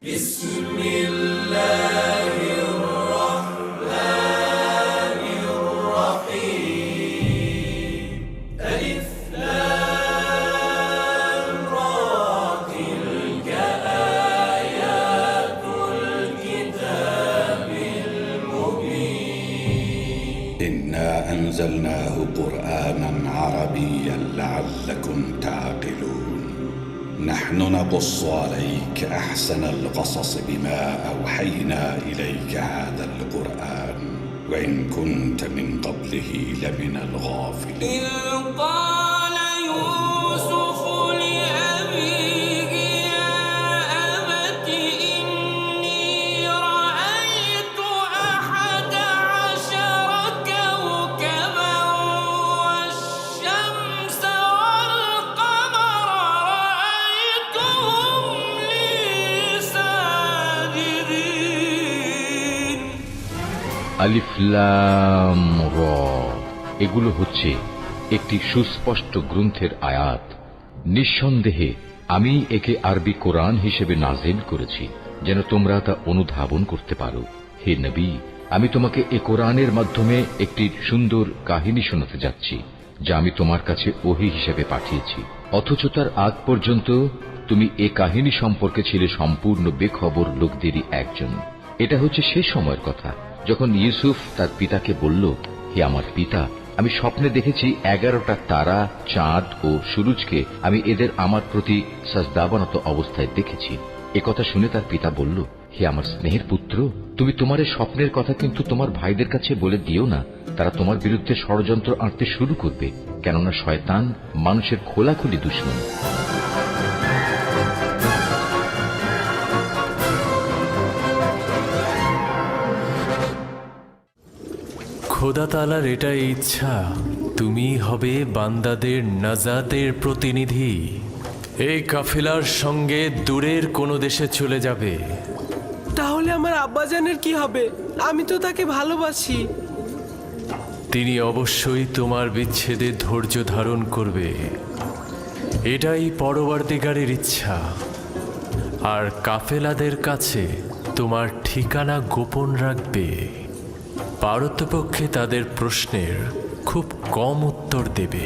بسم الله الرحمن الرحيم ألف لام را تلك آيات الكتاب المبين إنا أنزلناه قرآنا عربيا لعلكم تعقلون نحن نقص عليك أحسن القصص بما أوحينا إليك هذا القرآن وإن كنت من قبله لمن الغافلين إذ قال يوسف لأبيه يا أبت إني رأيت 11 كوكبا والشمس والقمر رأيتهم لي ساجدين আলিফ লাম র এগুলো হচ্ছে একটি সুস্পষ্ট গ্রন্থের আয়াত। নিঃসন্দেহে আমি একে আরবি কোরআন হিসেবে নাজিল করেছি যেন তোমরা তা অনুধাবন করতে পারো। হে নবী, আমি তোমাকে এ কোরআনের মাধ্যমে একটি সুন্দর কাহিনী শোনাতে যাচ্ছি যা আমি তোমার কাছে ওহী হিসেবে পাঠিয়েছি, অথচ তার আগ পর্যন্ত তুমি এ কাহিনী সম্পর্কে ছিলে সম্পূর্ণ বেখবর লোকদেরই একজন। এটা হচ্ছে সে সময়ের কথা যখন ইউসুফ তার পিতাকে বলল, হে আমার পিতা, আমি স্বপ্নে দেখেছি 11টা তারা, চাঁদ ও সূরজকে আমি এদের আমার প্রতি সাজদাবানত অবস্থায় দেখেছি। একথা শুনে তার পিতা বলল, হে আমার স্নেহের পুত্র, তুমি তোমার এই স্বপ্নের কথা কিন্তু তোমার ভাইদের কাছে বলে দিও না, তারা তোমার বিরুদ্ধে ষড়যন্ত্র আঁটতে শুরু করবে, কেননা শয়তান মানুষের খোলাখুলি দুশমন। খোদা তাআলার এটাই ইচ্ছা, তুমি হবে বান্দাদের নাজাতের প্রতিনিধি। এই কাফেলার সঙ্গে দূরের কোনো দেশে চলে যাবে। তাহলে আমার আব্বাজানের কি হবে? আমি তো তাকে ভালোবাসি। তিনি অবশ্যই তোমার বিচ্ছেদে ধৈর্য ধারণ করবে, এটাই পরবর্তীকারের ইচ্ছা। আর কাফেলাদের কাছে তোমার ঠিকানা গোপন রাখবে। পারতপক্ষে তাদের প্রশ্নের খুব কম উত্তর দেবে।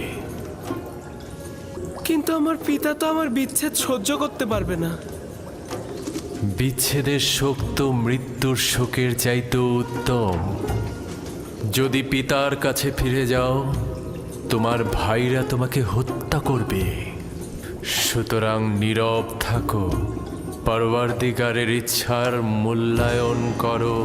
কিন্তু আমার পিতা তো আমার বিচ্ছেদ সহ্য করতে পারবে না। বিচ্ছেদের শোক তো মৃত্যুর শোকের চাইতেও উত্তম। যদি পিতার কাছে ফিরে যাও, তোমার ভাইরা তোমাকে হত্যা করবে। সুতরাং নীরব থাকো, পরবর্তীকারের ইচ্ছার মূল্যায়ন করো।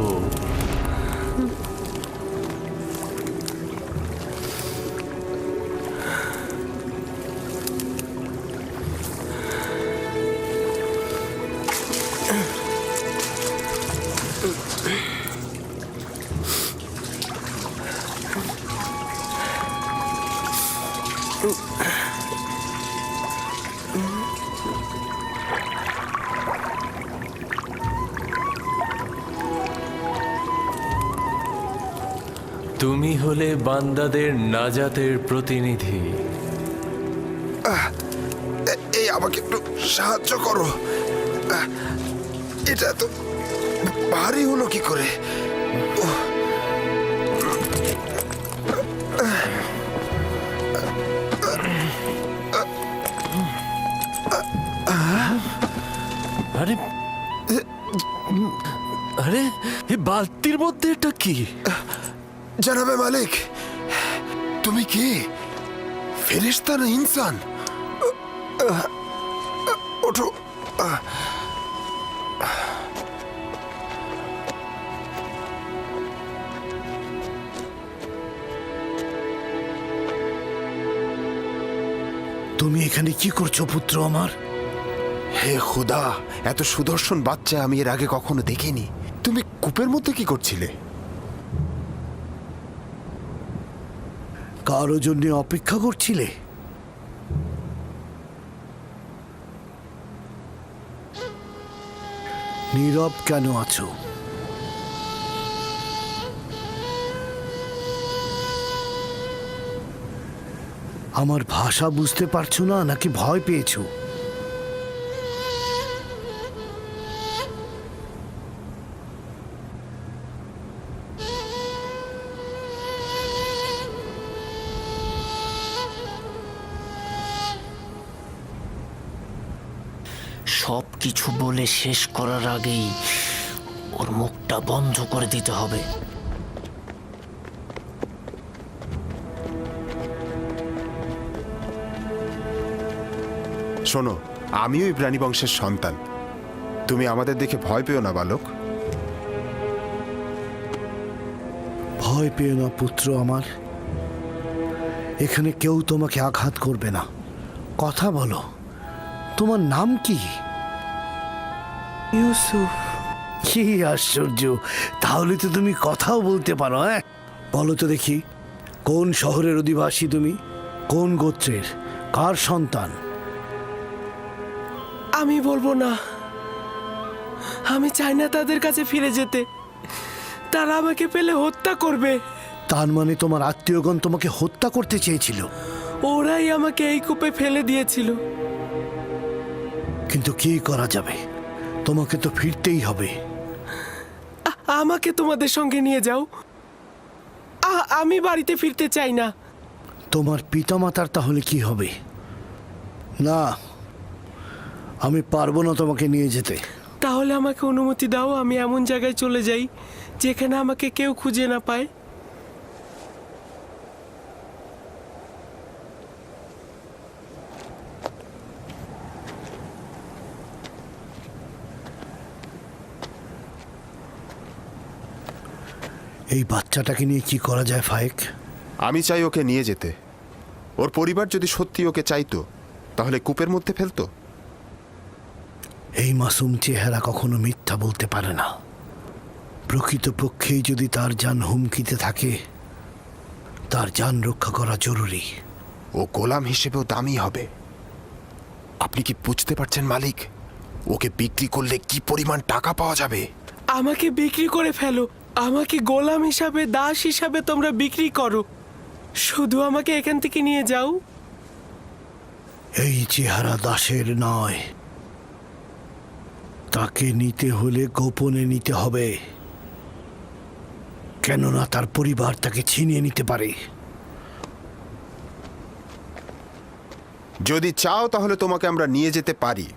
তুমি হলে বান্দাদের নাজাতের প্রতিনিধি। এই আমাকে একটু সাহায্য করো। এটা তো ভারী হলো কি করে? আরে আরে এই বালতির মধ্যে এটা কি? জানাবে মালিক, তুমি কি ফেরেশতা না ইনসান? ওঠো। তুমি এখানে কি করছো পুত্র আমার? হে খুদা, এত সুদর্শন বাচ্চা আমি এর আগে কখনো দেখিনি। তুমি কূপের মধ্যে কি করছিলে? কারো জন্য অপেক্ষা করছিলে? নীরব কেন আছো? আমার ভাষা বুঝতে পারছো না নাকি ভয় পেয়েছো? সব কিছু বলে শেষ করার আগেই ওর মুখটা বন্ধ করে দিতে হবে। শোনো, আমিও এই প্রাণী বংশের সন্তান। তুমি আমাদের দেখে ভয় পেও না বালক। ভয় পেও না পুত্র আমার, এখানে কেউ তোমাকে আঘাত করবে না। কথা বলো, তোমার নাম কি? ইউসুফ। কি আশ্চর্য, তাহলে তো তুমি কথাও বলতে পারো। হ্যাঁ, বলো তো দেখি, কোন শহরের অধিবাসী তুমি? কোন গোত্রের? কার সন্তান? আমি বলবো না, আমি চাই না তাদের কাছে ফিরে যেতে। তারা আমাকে পেলে হত্যা করবে। তার মানে তোমার আত্মীয়গণ তোমাকে হত্যা করতে চেয়েছিল? ওরাই আমাকে এই কূপে ফেলে দিয়েছিল। কিন্তু কি করা যাবে, তোমাকে তো ফিরতেই হবে। আমাকে তোমাদের সঙ্গে নিয়ে যাও। আমি বাড়িতে ফিরতে চাই না। তোমার পিতামাতার তাহলে কি হবে? না, আমি পারবো না তোমাকে নিয়ে যেতে। তাহলে আমাকে অনুমতি দাও, আমি এমন জায়গায় চলে যাই যেখানে আমাকে কেউ খুঁজে না পায়। এই বাচ্চাটাকে নিয়ে কি করা যায় ফায়েক? আমি চাই ওকে নিয়ে যেতে। ওর পরিবার যদি সত্যি ওকে চাইতো তাহলে কূপের মধ্যে ফেলতো। এই মাসুম চেহারা কখনো মিথ্যা বলতে পারে না। প্রকৃতপক্ষেই যদি তার জান হুমকিতে থাকে, তার জান রক্ষা করা জরুরি। ও গোলাম হিসেবেও দামি হবে। আপনি কি বুঝতে পারছেন মালিক? ওকে বিক্রি করলে কি পরিমাণ টাকা পাওয়া যাবে? আমাকে বিক্রি করে ফেলো, আমাকে গোলাম হিসাবে, দাস হিসাবে তোমরা বিক্রি করো। শুধু আমাকে এখান থেকে নিয়ে যাও। এই চেহারা দাসের নয়, তাকে নিতে হলে গোপনে নিতে হবে, কেননা তার পরিবার তাকে ছিনিয়ে নিতে পারে। যদি চাও তাহলে তোমাকে আমরা নিয়ে যেতে পারি,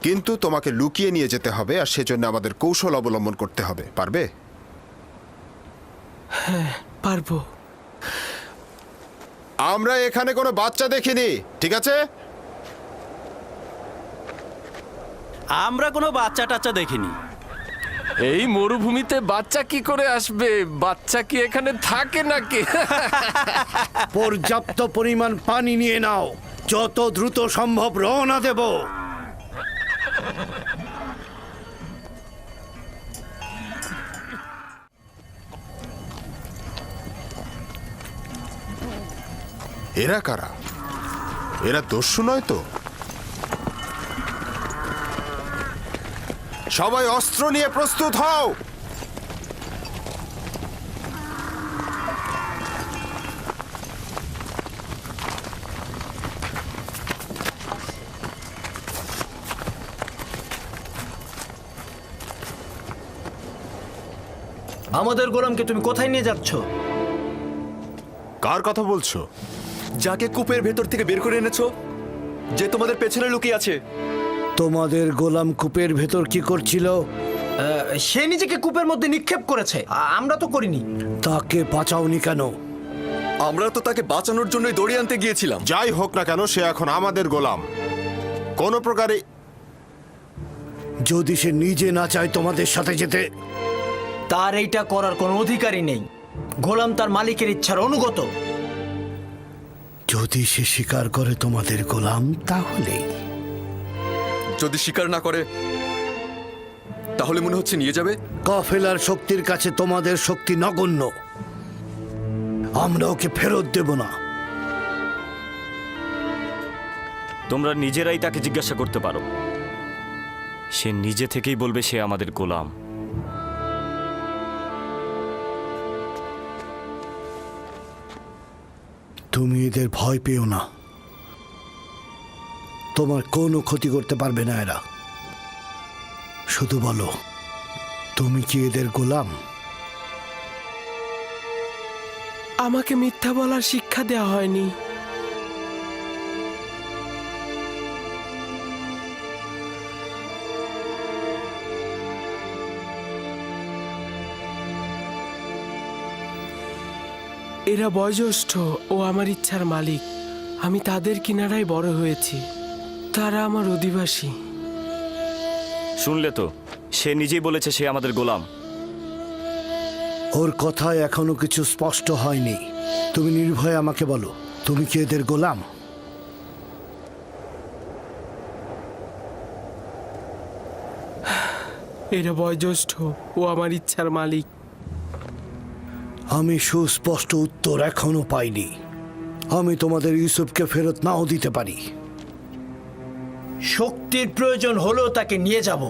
কিন্তু তোমাকে লুকিয়ে নিয়ে যেতে হবে, আর সেজন্য আমাদের কৌশল অবলম্বন করতে হবে। পারবে? পারবো। আমরা এখানে কোনো বাচ্চা দেখিনি, ঠিক আছে? আমরা কোনো বাচ্চা টাচ্চা দেখিনি। এই মরুভূমিতে বাচ্চা কি করে আসবে? বাচ্চা কি এখানে থাকে নাকি? পর্যাপ্ত পরিমাণ পানি নিয়ে নাও, যত দ্রুত সম্ভব রওনা দেব। এরা কারা? এরা দস্যু নয় তো? সবাই অস্ত্র নিয়ে প্রস্তুত হও। আমাদের গোলামকে তুমি কোথায় নিয়ে যাচ্ছ? কার কথা বলছো? যাকে কূপের ভেতর থেকে বের করে এনেছো, যে তোমাদের পেছনে লুকিয়ে আছে। তোমাদের গোলাম কূপের ভেতর কি করছিল? সে নিজেকে কূপের মধ্যে নিক্ষেপ করেছে, আমরা তো করিনি। তাকে বাঁচাওনি কেন? আমরা তো তাকে বাঁচানোর জন্যই দড়িয়ে আনতে গিয়েছিলাম। যাই হোক না কেন, সে এখন আমাদের গোলাম। কোন প্রকারে যদি সে নিজে না চায় তোমাদের সাথে যেতে? তার এইটা করার কোনো অধিকারই নেই। গোলাম তার মালিকের ইচ্ছার অনুগত। যদি সে স্বীকার করে তোমাদের গোলাম, তাহলে? যদি স্বীকার না করে তাহলে মনে হচ্ছে নিয়ে যাবে। কাফেলার শক্তির কাছে তোমাদের শক্তি নগণ্য। আমরা ওকে ফেরত দেব না। তোমরা নিজেরাই তাকে জিজ্ঞাসা করতে পারো, সে নিজে থেকেই বলবে সে আমাদের গোলাম। তুমি এদের ভয় পেও না, তোমার কোনো ক্ষতি করতে পারবে না এরা। শুধু বলো, তুমি কি এদের গোলাম? আমাকে মিথ্যা বলার শিক্ষা দেওয়া হয়নি। এরা বয়োজ্যেষ্ঠ ও আমার ইচ্ছার মালিক। আমি তাদের কিনারায় বড় হয়েছি। তারা আমার অধিবাসী। শুনলে তো, সে নিজেই বলেছে সে আমাদের গোলাম। ওর কথায় এখনো কিছু স্পষ্ট হয়নি। তুমি নির্ভয়ে আমাকে বলো, তুমি কি এদের গোলাম? এরা বয়োজ্যেষ্ঠ ও আমার ইচ্ছার মালিক। আমি সুস্পষ্ট উত্তর এখনো পাইনি। আমি তোমাদের ইউসুফকে ফেরত নাও দিতে পারি। শক্তির প্রয়োজন হলেও তাকে নিয়ে যাব।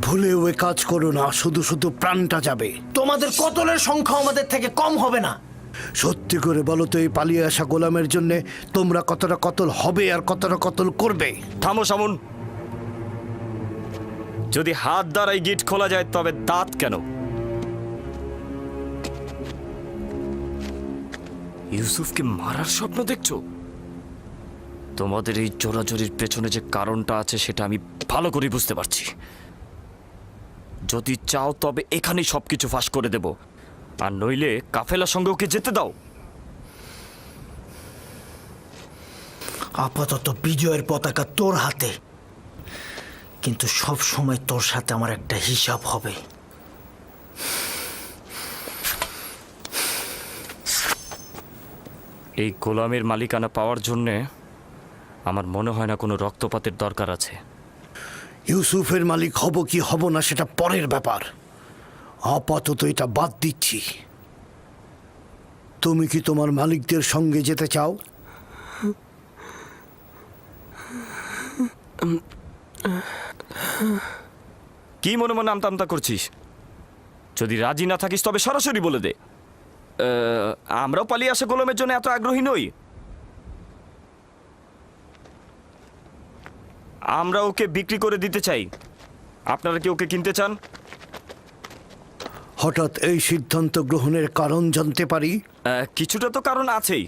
ভুলেও এ কাজ করো না, শুধু শুধু প্রাণটা যাবে। তোমাদের কতলের সংখ্যা আমাদের থেকে কম হবে না। সত্যি করে বলো তো, এই পালিয়ে আসা গোলামের জন্য তোমরা কতটা কতল হবে আর কতটা কতল করবে? থামো সামুন। যদি হাত দ্বারাই গিট খোলা যায় তবে দাঁত কেন? ইউসুফকে মারার স্বপ্ন দেখছো? তোমাদের এই জোরাজোরির পেছনে যে কারণটা আছে সেটা আমি ভালো করে বুঝতে পারছি। যদি চাও তবে এখানেই সবকিছু ফাঁস করে দেব, আর নইলে কাফেলার সঙ্গে ওকে যেতে দাও। আপাতত বিজয়ের পতাকা তোর হাতে, কিন্তু সব সময় তোর সাথে আমার একটা হিসাব হবে। এই গোলামের মালিকানা পাওয়ার জন্যে আমার মনে হয় না কোনো রক্তপাতের দরকার আছে। ইউসুফের মালিক হব কি হব না সেটা পরের ব্যাপার। আপাতত এটা বাদ দিচ্ছি। তুমি কি তোমার মালিকদের সঙ্গে যেতে চাও? কি মনে মনে আমতা আমতা করছিস? যদি রাজি না থাকিস তবে সরাসরি বলে দে। আমরাও পালিয়ে আসা গোলামের জন্য এত আগ্রহী নই। আমরা ওকে বিক্রি করে দিতে চাই। আপনারা কি ওকে কিনতে চান? হঠাৎ এই সিদ্ধান্ত গ্রহণের কারণ জানতে পারি? কিছুটা তো কারণ আছেই।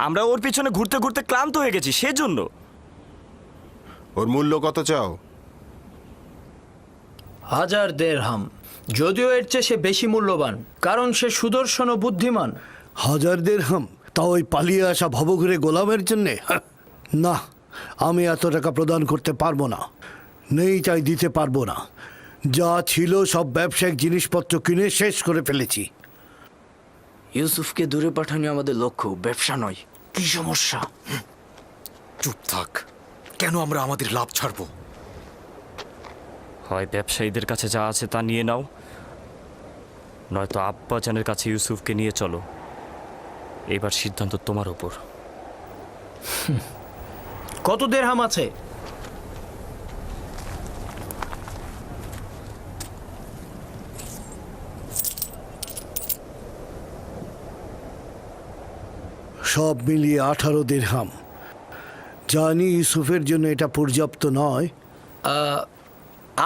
আমরা ওর পিছনে ঘুরতে ঘুরতে ক্লান্ত হয়ে গেছি, সেজন্য। ওর মূল্য কত চাও? 1000 দিরহাম। যদিও এর চেয়ে সে বেশি মূল্যবান, কারণ সে সুদর্শন ও বুদ্ধিমান। 1000 দিরহাম? তা ওই পালিয়ে আসা ভবঘুরে গোলামের জন্যে? না, আমি এত টাকা প্রদান করতে পারবো না। নেই চাই দিতে পারবো না। যা ছিল সব ব্যবসায়িক জিনিসপত্র কিনে শেষ করে ফেলেছি। ইউসুফকে দূরে পাঠানো আমাদের লক্ষ্য, ব্যবসা নয়। কি সমস্যা? চুপ থাক। কেন আমরা আমাদের লাভ ছাড়বো? হয় ব্যবসায়ীদের কাছে যা আছে তা নিয়ে নাও, নয়তো আব্বাজানের কাছে ইউসুফকে নিয়ে চলো। এবার সিদ্ধান্ত তোমার ওপর। কত দিরহাম আছে? সব মিলিয়ে 18 দিরহাম। জানি ইউসুফের জন্য এটা পর্যাপ্ত নয়।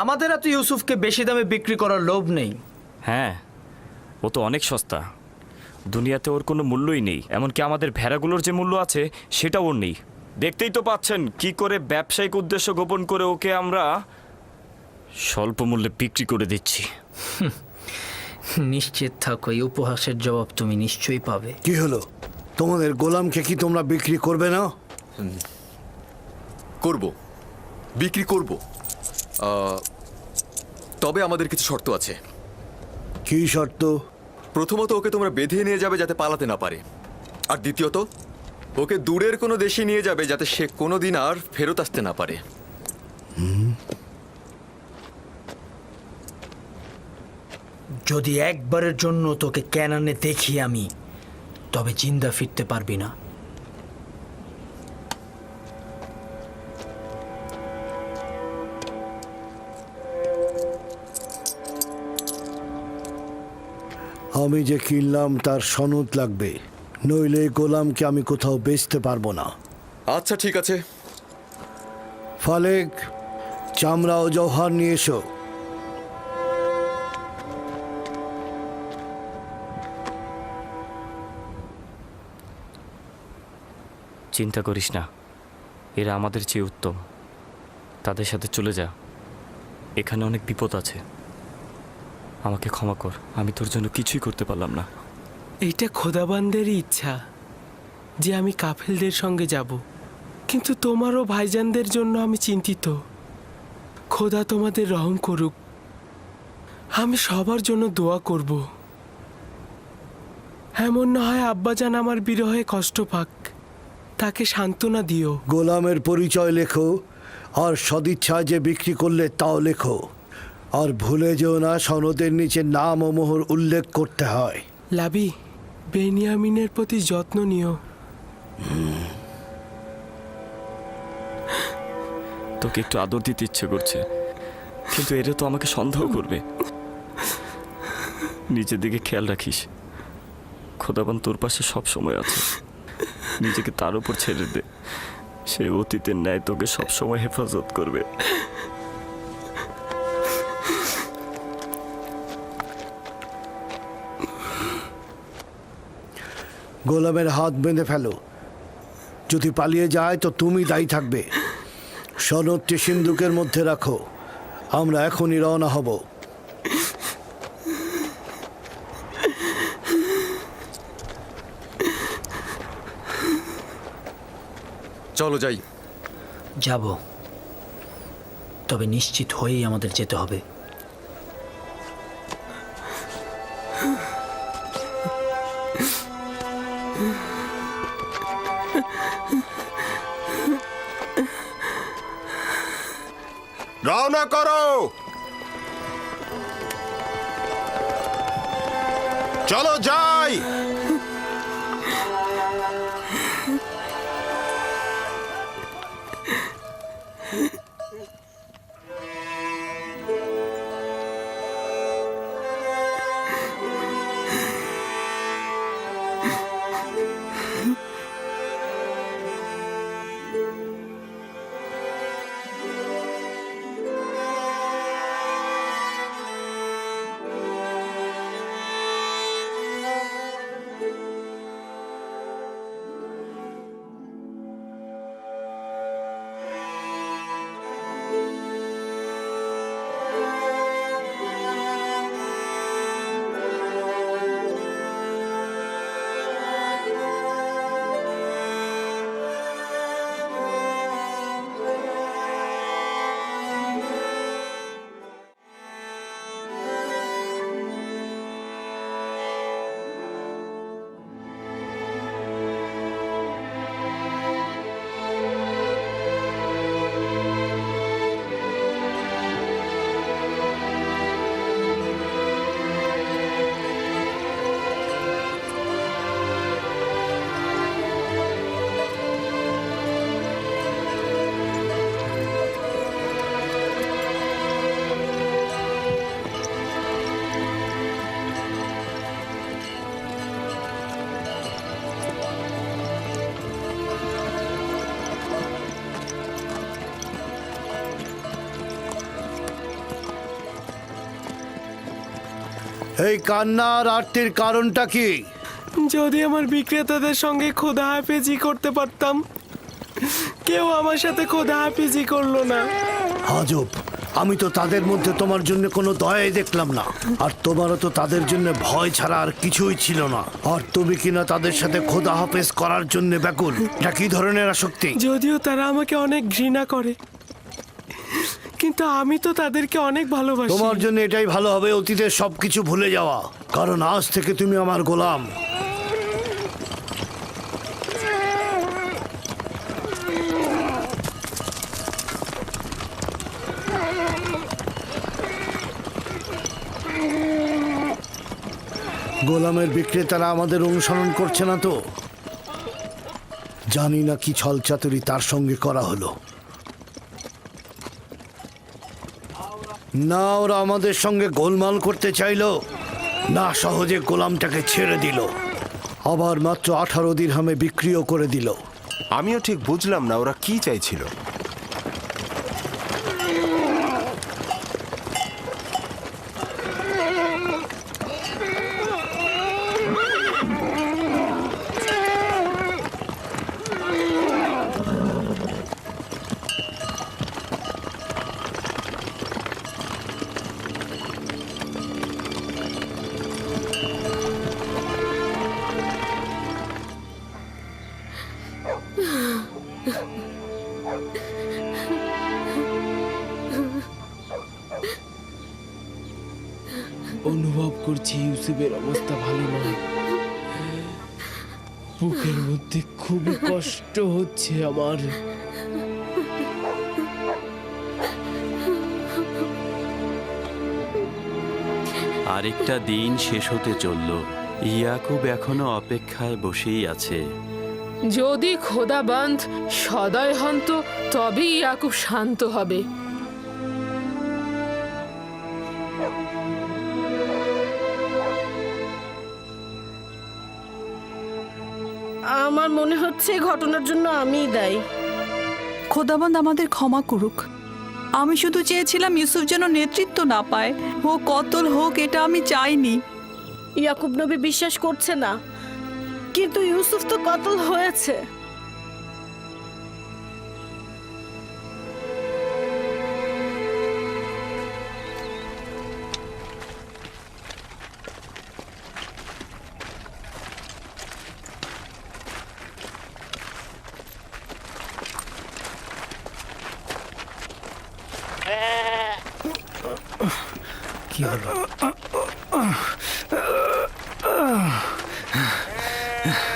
আমাদের এত ইউসুফকে বেশি দামে বিক্রি করার লোভ নেই। হ্যাঁ, ও তো অনেক সস্তা। দুনিয়াতে ওর কোনো মূল্যই নেই। এমনকি আমাদের ভেড়াগুলোর যে মূল্য আছে সেটাও ওর নেই। দেখতেই তো পাচ্ছেন কি করে ব্যবসায়িক উদ্দেশ্য গোপন করে ওকে আমরা স্বল্প মূল্যে বিক্রি করে দিচ্ছি। নিশ্চিত থাকো, এই উপহাসের জবাব তুমি নিশ্চয়ই পাবে। কি হলো, তোমাদের গোলামকে কি তোমরা বিক্রি করবে না? করব, বিক্রি করব। তবে আমাদের কিছু শর্ত আছে। কি শর্ত? প্রথমত, ওকে তোমরা বেঁধে নিয়ে যাবে যাতে পালাতে না পারে। আর দ্বিতীয়ত, ওকে দূরের কোনো দেশে নিয়ে যাবে যাতে সে কোনোদিন আর ফেরত আসতে না পারে। যদি একবারের জন্য তোকে ক্যানানে দেখি আমি, তবে জিন্দা ফিরতে পারবি না। আমি যে কিনলাম তার সনদ লাগবে, নইলে গোলামকে আমি কোথাও বেচতে পারবো না। আচ্ছা, ঠিক আছে। ফালেক, চামড়া ও জওহার নিয়ে এসো। চিন্তা করিস না, এরা আমাদের চেয়ে উত্তম। তাদের সাথে চলে যা। এখানে অনেক বিপদ আছে। আমাকে ক্ষমা কর, আমি তোর জন্য কিছুই করতে পারলাম না। এইটা খোদাবান্দেরই ইচ্ছা যে আমি কাফেলদের সঙ্গে যাব, কিন্তু তোমারও ভাইজানদের জন্য আমি চিন্তিত। খোদা তোমাদের রহম করুক। আমি সবার জন্য দোয়া করব। এমন না হয় আব্বাজান আমার বিরহে কষ্ট পাক, তাকে সান্ত্বনা দিও। গোলামের পরিচয় লেখো, আর সদিচ্ছায় যে বিক্রি করলে তাও লেখো। আর ভুলে যেও না সনদের নিচে নাম ও মোহর উল্লেখ করতে হয়। লাবি, বেনিয়ামিনের প্রতি যত্ন নিও। তোকে একটু আদর দিতে ইচ্ছে করছে, কিন্তু এরা তো আমাকে সন্দেহ করবে। নিজের দিকে খেয়াল রাখিস, খোদাবান তোর পাশে সব সময় আছে। নিজেকে তার উপর ছেড়ে দে, সে অতীতের ন্যায় তোকে সব সময় হেফাজত করবে। গোলামের হাত বেঁধে ফেলো। যদি পালিয়ে যায় তো তুমি দায়ী থাকবে। সনদটি সিন্ধুকের মধ্যে রাখো। আমরা এখনই রওনা হব। চলো যাই। যাব, তবে নিশ্চিত হয়েই আমাদের যেতে হবে। রওনা করো, চলো যাই। এই কান্নার আরতির কারণটা কি? যদি আমার বিক্রেতাদের সঙ্গে খোদা হাফেজি করতে পারতাম, কেউ আমার সাথে খোদা হাফেজি করলো না। আজব, আমি তো তাদের মধ্যে তোমার জন্য কোনো দয়াই দেখলাম না। আর তোমারও তো তাদের জন্য ভয় ছাড়া আর কিছুই ছিল না। আর তুমি কিনা তাদের সাথে খোদা হাফেজ করার জন্য ব্যাকুল। এটা কি ধরনের আসক্তি? যদিও তারা আমাকে অনেক ঘৃণা করে, কিন্তু আমি তো তাদেরকে অনেক ভালোবাসি। তোমার জন্য এটাই ভালো হবে অতীতের সবকিছু ভুলে যাওয়া, কারণ আজ থেকে তুমি আমার গোলাম। গোলামের বিক্রেতারা আমাদের অনুসরণ করছে না তো? জানি না কি ছলচাতুরি তার সঙ্গে করা হলো। না ওরা আমাদের সঙ্গে গোলমাল করতে চাইলো, না সহজে গোলামটাকে ছেড়ে দিল, আবার মাত্র 18 দিরহামে বিক্রিও করে দিল। আমিও ঠিক বুঝলাম না ওরা কি চাইছিল। অনুভব করছি ইউসুফের অবস্থা ভালো নয়। বুকের মধ্যে খুবই কষ্ট হচ্ছে আমার। আরেকটা দিন শেষ হতে চলল। ইয়াকুব এখনো অপেক্ষায় বসেই আছে। যদি খোদাবন্ধ সদয় হন তো তবেই ইয়াকুব শান্ত হবে। আমার মনে হচ্ছে এই ঘটনার জন্য আমিই দায়ী। খোদাবন্দ আমাদের ক্ষমা করুক। আমি শুধু চেয়েছিলাম ইউসুফ যেন নেতৃত্ব না পায়, ও কতল হোক এটা আমি চাইনি। ইয়াকুব নবী বিশ্বাস করছে না, কিন্তু ইউসুফ তো কতল হয়েছে। কি হলো?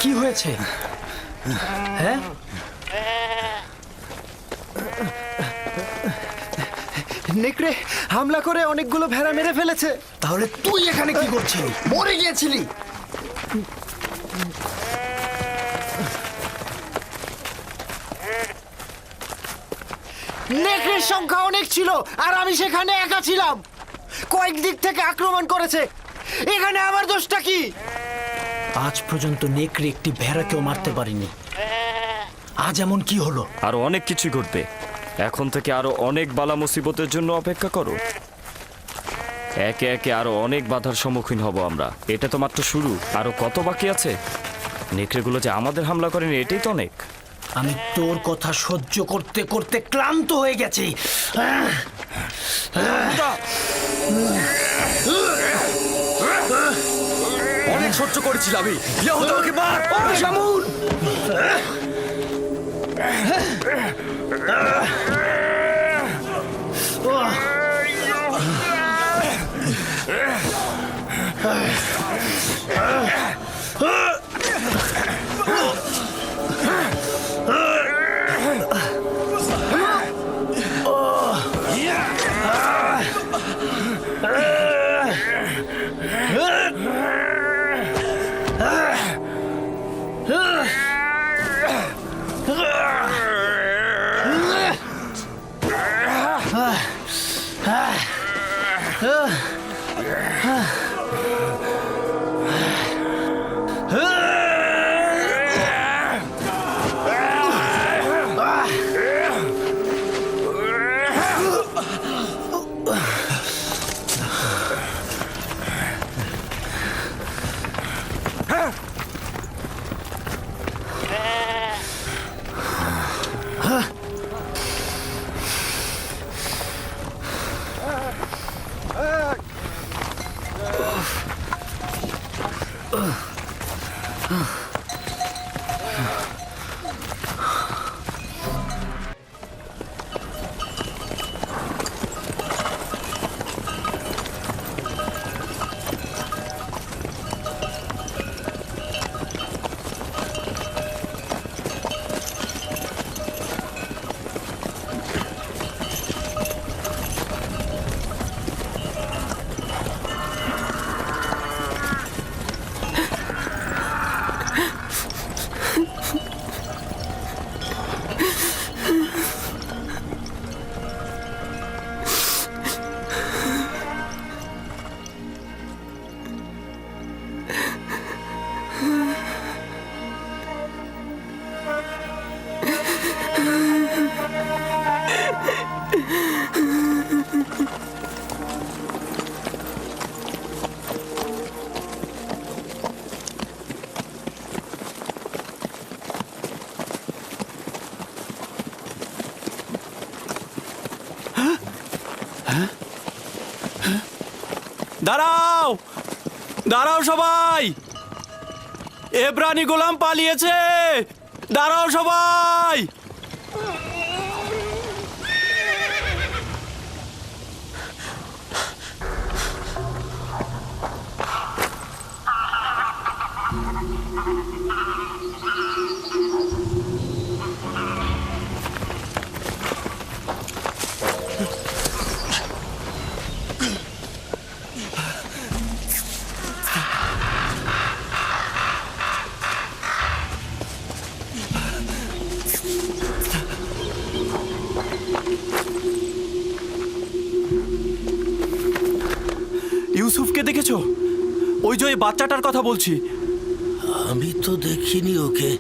কি হয়েছে? হ্যাঁ, নেকড়ে হামলা করে অনেকগুলো ভেড়া মেরে ফেলেছে। তাহলে তুই এখানে কি করছিলি? মরে গিয়েছিলি? নেকড়ের সংখ্যা অনেক ছিল আর আমি সেখানে একা ছিলাম। কয়েক দিক থেকে আক্রমণ করেছে, এখানে আমার দোষটা কি? আজ পর্যন্ত নেকড়ে একটি ভেড়াকেও মারতে পারিনি, আজ এমন কি হলো? আরো অনেক কিছু ঘটবে। এখন থেকে আরো অনেক বালা মুসিবতের জন্য অপেক্ষা করো। একে একে আরো অনেক বাধার সম্মুখীন হব আমরা। এটা তো মাত্র শুরু, আরো কত বাকি আছে। নেকড়েগুলো যে আমাদের হামলা করেনি এটাই তো অনেক। আমি তোর কথা সহ্য করতে করতে ক্লান্ত হয়ে গেছি। অনেক সহ্য করেছিল আমি। ইয়াহুদা ওকে মার। শামুন! দাঁড়াও, দাঁড়াও সবাই! এব্রানি গোলাম পালিয়েছে! দাঁড়াও সবাই! ইউসুফকে দেখেছো? ওই যে ওই বাচ্চাটার কথা বলছি। আমি তো দেখিনি ওকে।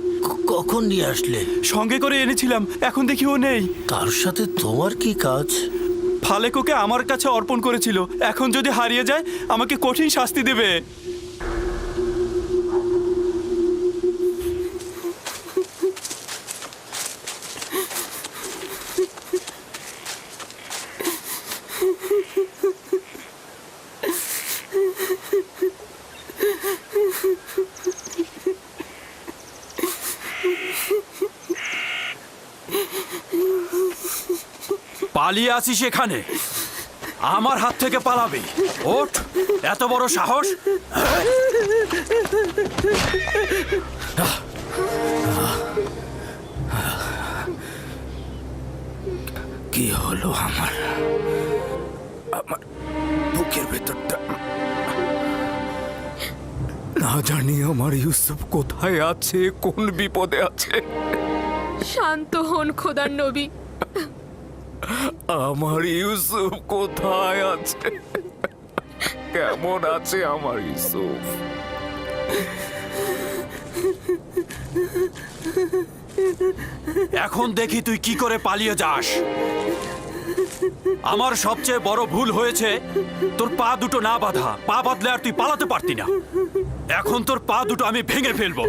কখন নিয়ে আসলে? সঙ্গে করে এনেছিলাম, এখন দেখি ও নেই। তার সাথে তোমার কি কাজ? ফালেক ওকে আমার কাছে অর্পণ করেছিল, এখন যদি হারিয়ে যায় আমাকে কঠিন শাস্তি দেবে। পালিয়ে আসিস এখানে, আমার হাত থেকে পালাবি? ওঠ, এত বড় সাহস! কি হলো আমার? আমার বুকের ভেতরটা না জানি আমার ইউসুফ কোথায় আছে, কোন বিপদে আছে। শান্ত হন খোদার নবী। আমার ইউসুফ কোথায় আছে? কেমন আছে আমার ইউসুফ? এখন দেখি তুই কি করে পালিয়ে যাস। আমার সবচেয়ে বড় ভুল হয়েছে তোর পা দুটো না বাঁধা। পা বাঁধলে আর তুই পালাতে পারতি না। এখন তোর পা দুটো আমি ভেঙে ফেলবো।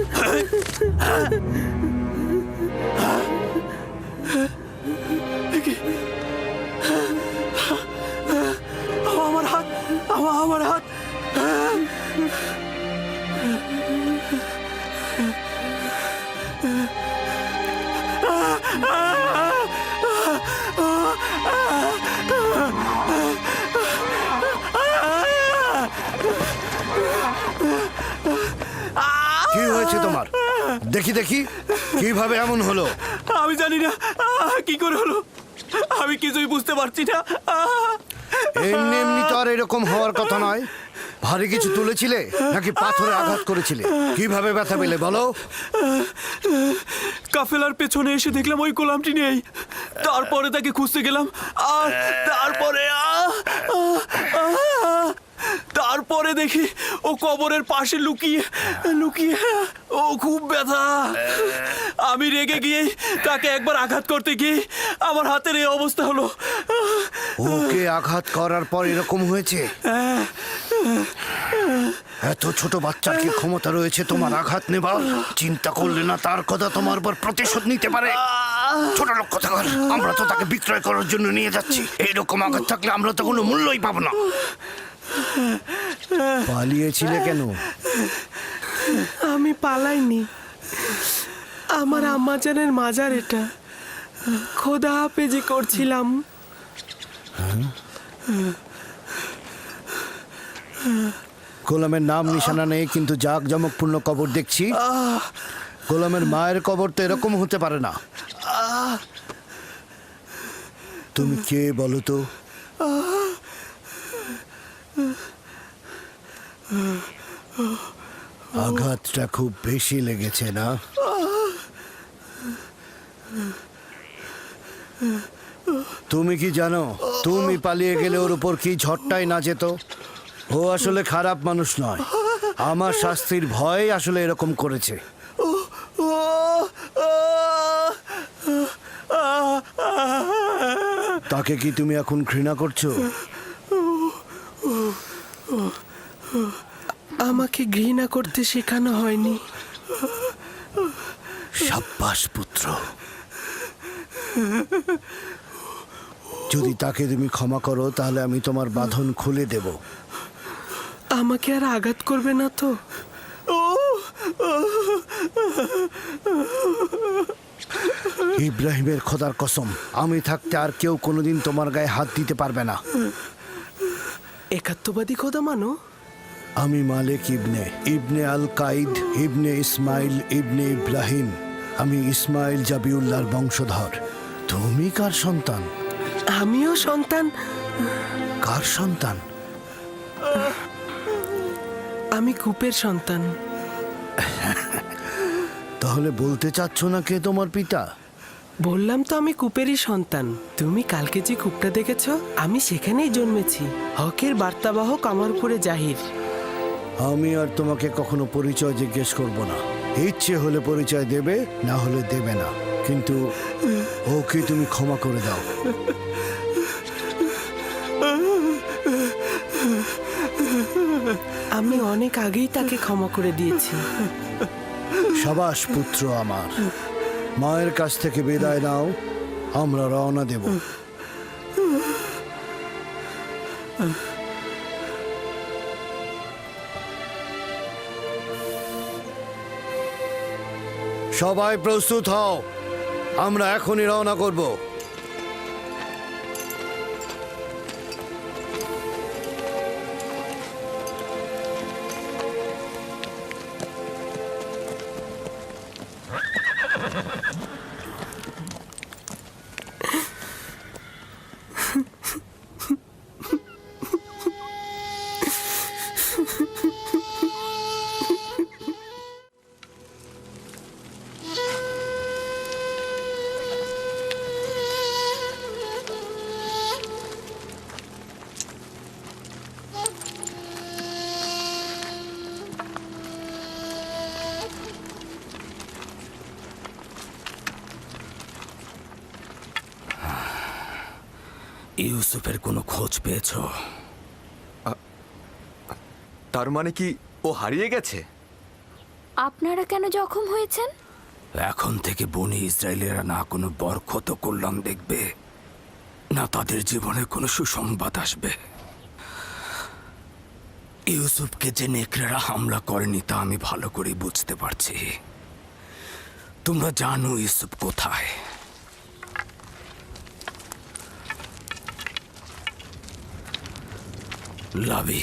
আমার হাত, আমার হাত। কি হয়েছে তোমার? দেখি দেখি কিভাবে এমন হলো। আমি জানি না কি করে হলো, আমি কিছুই বুঝতে পারছি না। এমনি এমনি তো আর এরকম হওয়ার কথা নয়। ভারী কিছু তুলেছিলে নাকি পাথরে আঘাত করেছিলে? কিভাবে ব্যথা পেলে বলো? কাফেলার পেছনে এসে দেখলাম ওই গোলামটি নেই। তারপরে তাকে খুঁজতে গেলাম, আর তারপরে দেখি ও কবরের পাশে লুকিয়ে লুকিয়ে। ও খুব ব্যথা। আমি রেগে গিয়ে তাকে একবার আঘাত করতে গিয়ে আমার হাতের এই অবস্থা হলো। ওকে আঘাত করার পর এরকম হয়েছে? এত ছোট বাচ্চার কি ক্ষমতা রয়েছে তোমার আঘাত নেবার? চিন্তা করলে না তার কথা তোমার উপর প্রতিশোধ নিতে পারে? ছোট লোক কথা বল। আমরা তো তাকে বিক্রয় করার জন্য নিয়ে যাচ্ছি। এইরকম আঘাত থাকলে আমরা তো কোনো মূল্যই পাবো না। পালিয়েছিলে কেন? আমি পালাইনি। আমার আম্মাজানের মাজার এটা। খোদা হাফেজি করছিলাম। গোলামের নাম নিশানা নেই, কিন্তু জাঁকজমকপূর্ণ কবর দেখছি। গোলামের মায়ের কবর তো এরকম হতে পারে না। তুমি কে বলো তো? আঘাতটা খুব বেশি লেগেছে না? তুমি কি জানো তুমি পালিয়ে গেলে ওর উপর কি ঝড়টাই না যেত? ও আসলে খারাপ মানুষ নয়। আমার শাস্তির ভয় আসলে এরকম করেছে। তাকে কি তুমি এখন ঘৃণা করছো? আমাকে ঘৃণা করতে শেখানো হয়নি। সাব্বাস পুত্র। যদি তাকে তুমি ক্ষমা করো তাহলে আমি তোমার বাঁধন খুলে দেব। আমাকে আর আঘাত করবে না তো? ইব্রাহিমের খোদার কসম, আমি থাকতে আর কেউ কোনোদিন তোমার গায়ে হাত দিতে পারবে না। একাত্মবাদী খোদা মানো? আমি মালিক ইবনে ইবনে আল কাইদ ইবনে ইসমাইল ইবনে ইব্রাহিম। আমি ইসমাইল জাবিউল্লাহর বংশধর। তুমি কার সন্তান? আমিও সন্তান। কার সন্তান? আমি কূপের সন্তান। তাহলে বলতে চাচ্ছ না কে তোমার পিতা? বললাম তো আমি কূপেরই সন্তান। তুমি কালকে যে কূপটা দেখেছ, আমি সেখানেই জন্মেছি। হকের বার্তাবাহক আমার উপরে জাহির। আমি আর তোমাকে কখনো পরিচয় জিজ্ঞেস করব না। ইচ্ছে হলে পরিচয় দেবে, না হলে দেবে না, কিন্তু ওকে তুমি ক্ষমা করে দাও। আমি অনেক আগেই তাকে ক্ষমা করে দিয়েছি। সাবাস পুত্র আমার, মায়ের কাছ থেকে বিদায় নাও, আমরা রওনা দেব। সবাই প্রস্তুত হও, আমরা এখনই রওনা করব। ইউসুফের কোনো খোঁজ পেয়েছো? তার মানে কি ও হারিয়ে গেছে? আপনারা কেন জখম হয়েছেন? এখন থেকে বনি ইসরায়েলেরা না কোনো বরকত কল্যাণ দেখবে, না তাদের জীবনে কোনো সুসংবাদ আসবে। ইউসুফকে যে নেকড়েরা হামলা করেনি তা আমি ভালো করে বুঝতে পারছি। তোমরা জানো ইউসুফ কোথায়। লাবি,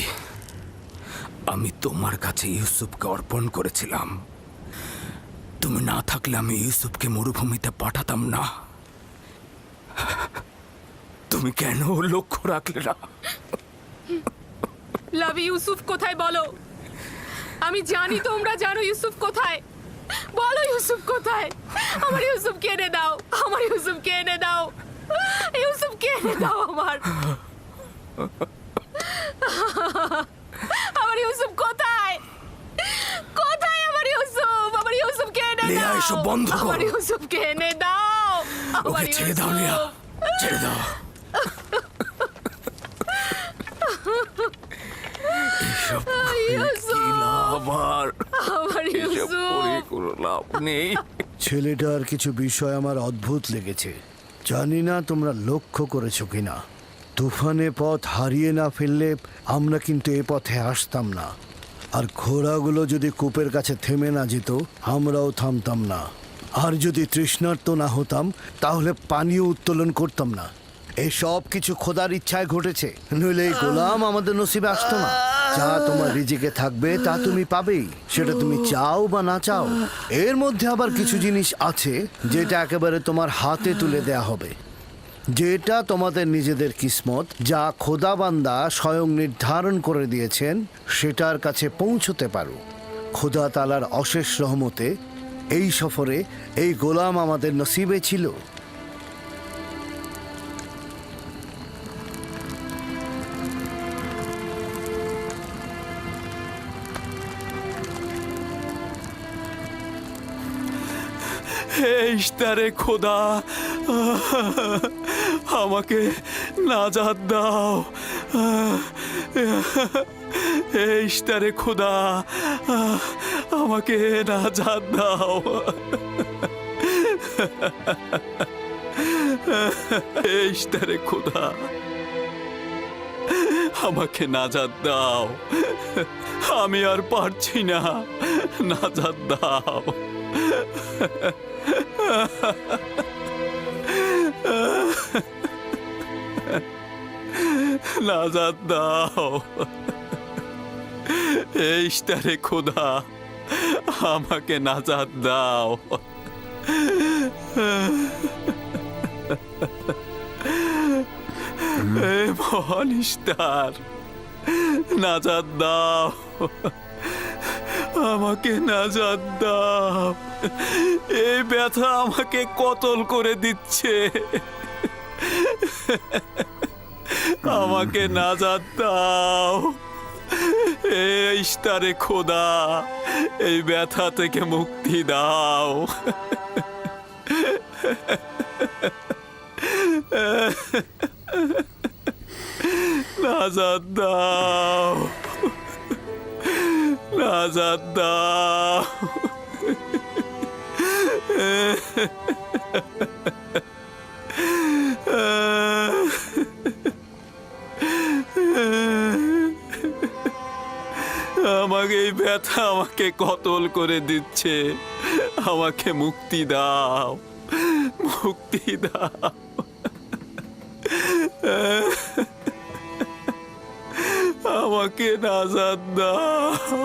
আমি তোমার কাছে ইউসুফকে অর্পণ করেছিলাম। তুমি না থাকলে আমি ইউসুফকে মরুভূমিতে পাঠাতাম না। তুমি কেন লক্ষ্য রাখলে না? লাভি, ইউসুফ কোথায় বলো? আমি জানি তোমরা জানো ইউসুফ কোথায়। বলো ইউসুফ কোথায়? আমার ইউসুফকে এনে দাও, আমার ইউসুফকে এনে দাও, ইউসুফকে এনে দাও আমার। আমার ইউসুফ কোথায়? কোথায় আমার ইউসুফ? আমার ইউসুফকে এনে লিয়া, দাও, এসব বন্ধ করো। আমার ইউসুফকে এনে দাও, আমার ওকে ছেড়ে দাও লিয়া, ছেড়ে দাও। এসব ইউসুফ, কি লাভ আর? আমার এসব ইউসুফ। করে কোনো লাভ নেই। ছেলেটার কিছু বিষয় আমার অদ্ভুত লেগেছে, জানি না তোমরা লক্ষ্য করেছো কিনা। তুফানে পথ হারিয়ে না ফেললে আমরা কিন্তু এ পথে আসতাম না, আর ঘোড়াগুলো যদি কূপের কাছে থেমে না যেত আমরাও থামতাম না, আর যদি তৃষ্ণার্ত না হতাম তাহলে পানীয় উত্তোলন করতাম না। এই সব কিছু খোদার ইচ্ছায় ঘটেছে, নইলে এই গোলাম আমাদের নসিবে আসতো না। যা তোমার রিজিকে থাকবে তা তুমি পাবেই, সেটা তুমি চাও বা না চাও। এর মধ্যে আবার কিছু জিনিস আছে যেটা একেবারে তোমার হাতে তুলে দেয়া হবে, যেটা তোমাদের নিজেদের কিসমত, যা খোদাবান্দা স্বয়ং নির্ধারণ করে দিয়েছেন সেটার কাছে পৌঁছতে পারো। খোদা তাআলার অশেষ রহমতে এই সফরে এই গোলাম আমাদের নসিবে ছিল। হে ইশতারে খোদা, আমাকে নাজাত দাও। হে ইশতারে খোদা, আমাকে নাজাত দাও। হে ইশতারে খোদা, আমাকে নাজাত দাও। আমি আর পারছি না, নাজাত দাও। নাজাত দাও। এই ইশতারে খোদা, আমাকে নাজাত দাও। হে মহান ইশতার, নাজাত দাও। আমাকে নাজাত দাও, এই ব্যথা আমাকে কতল করে দিচ্ছে। আমাকে নাজাত দাও, এই ইশতারে খোদা, এই ব্যথা থেকে মুক্তি দাও। নাজাত দাও, নাজাত দাও। আমাকে এই ব্যথা আমাকে কতল করে দিচ্ছে, আমাকে মুক্তি দাও, মুক্তি দাও। আমাকে নাজাত দাও,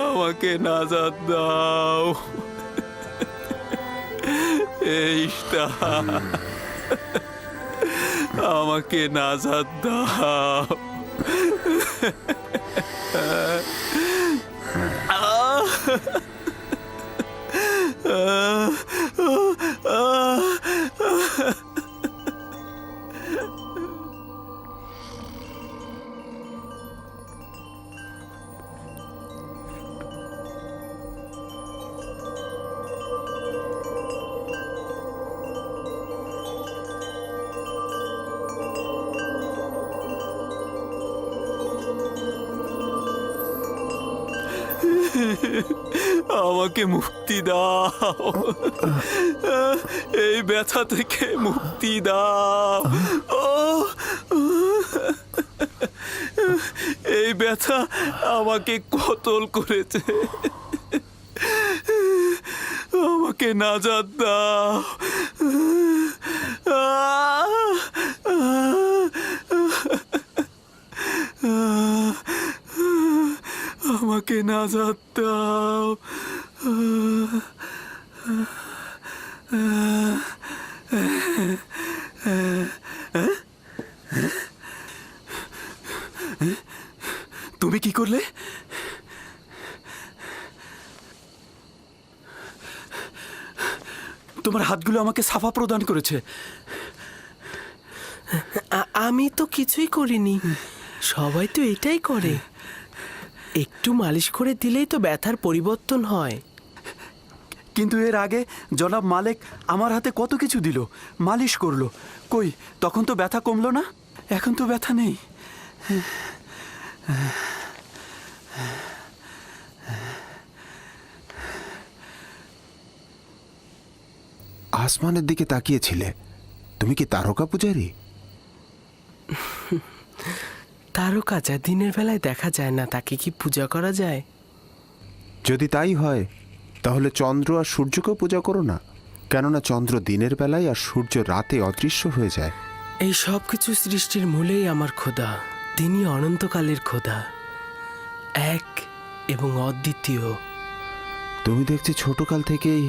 আমাকে নাজাত দাও। এইটা আমাকে নাজাত দাও। আমাকে মুক্তি দাও, এই ব্যথা থেকে মুক্তি দাও। ও, এই ব্যথা আমাকে কতল করেছে, আমাকে নাজাত দাও। আমাকে নাজাত দাও। তুমি কি করলে? তোমার হাতগুলো আমাকে সাফা প্রদান করেছে। আমি তো কিছুই করিনি, সবাই তো এটাই করে। একটু মালিশ করে দিলেই তো ব্যথার পরিবর্তন হয়। কিন্তু এর আগে জনাব মালিক আমার হাতে কত কিছু দিল, মালিশ করলো, কই তখন তো ব্যথা কমলো না? এখন তো ব্যথা নেই। আসমানের দিকে তাকিয়েছিলে, তুমি কি তারকা পূজারী? তারকা যা দিনের বেলায় দেখা যায় না, তাকে কি পূজা করা যায়? যদি তাই হয় তাহলে চন্দ্র আর সূর্যকেও পূজা করো না, কেননা চন্দ্র দিনের বেলায় আর সূর্য রাতে অদৃশ্য হয়ে যায়। এই সব কিছু সৃষ্টির মূলেই আমার খোদা, তিনি অনন্তকালের খোদা, এক এবং অদ্বিতীয়। তুমি দেখছি ছোটকাল থেকেই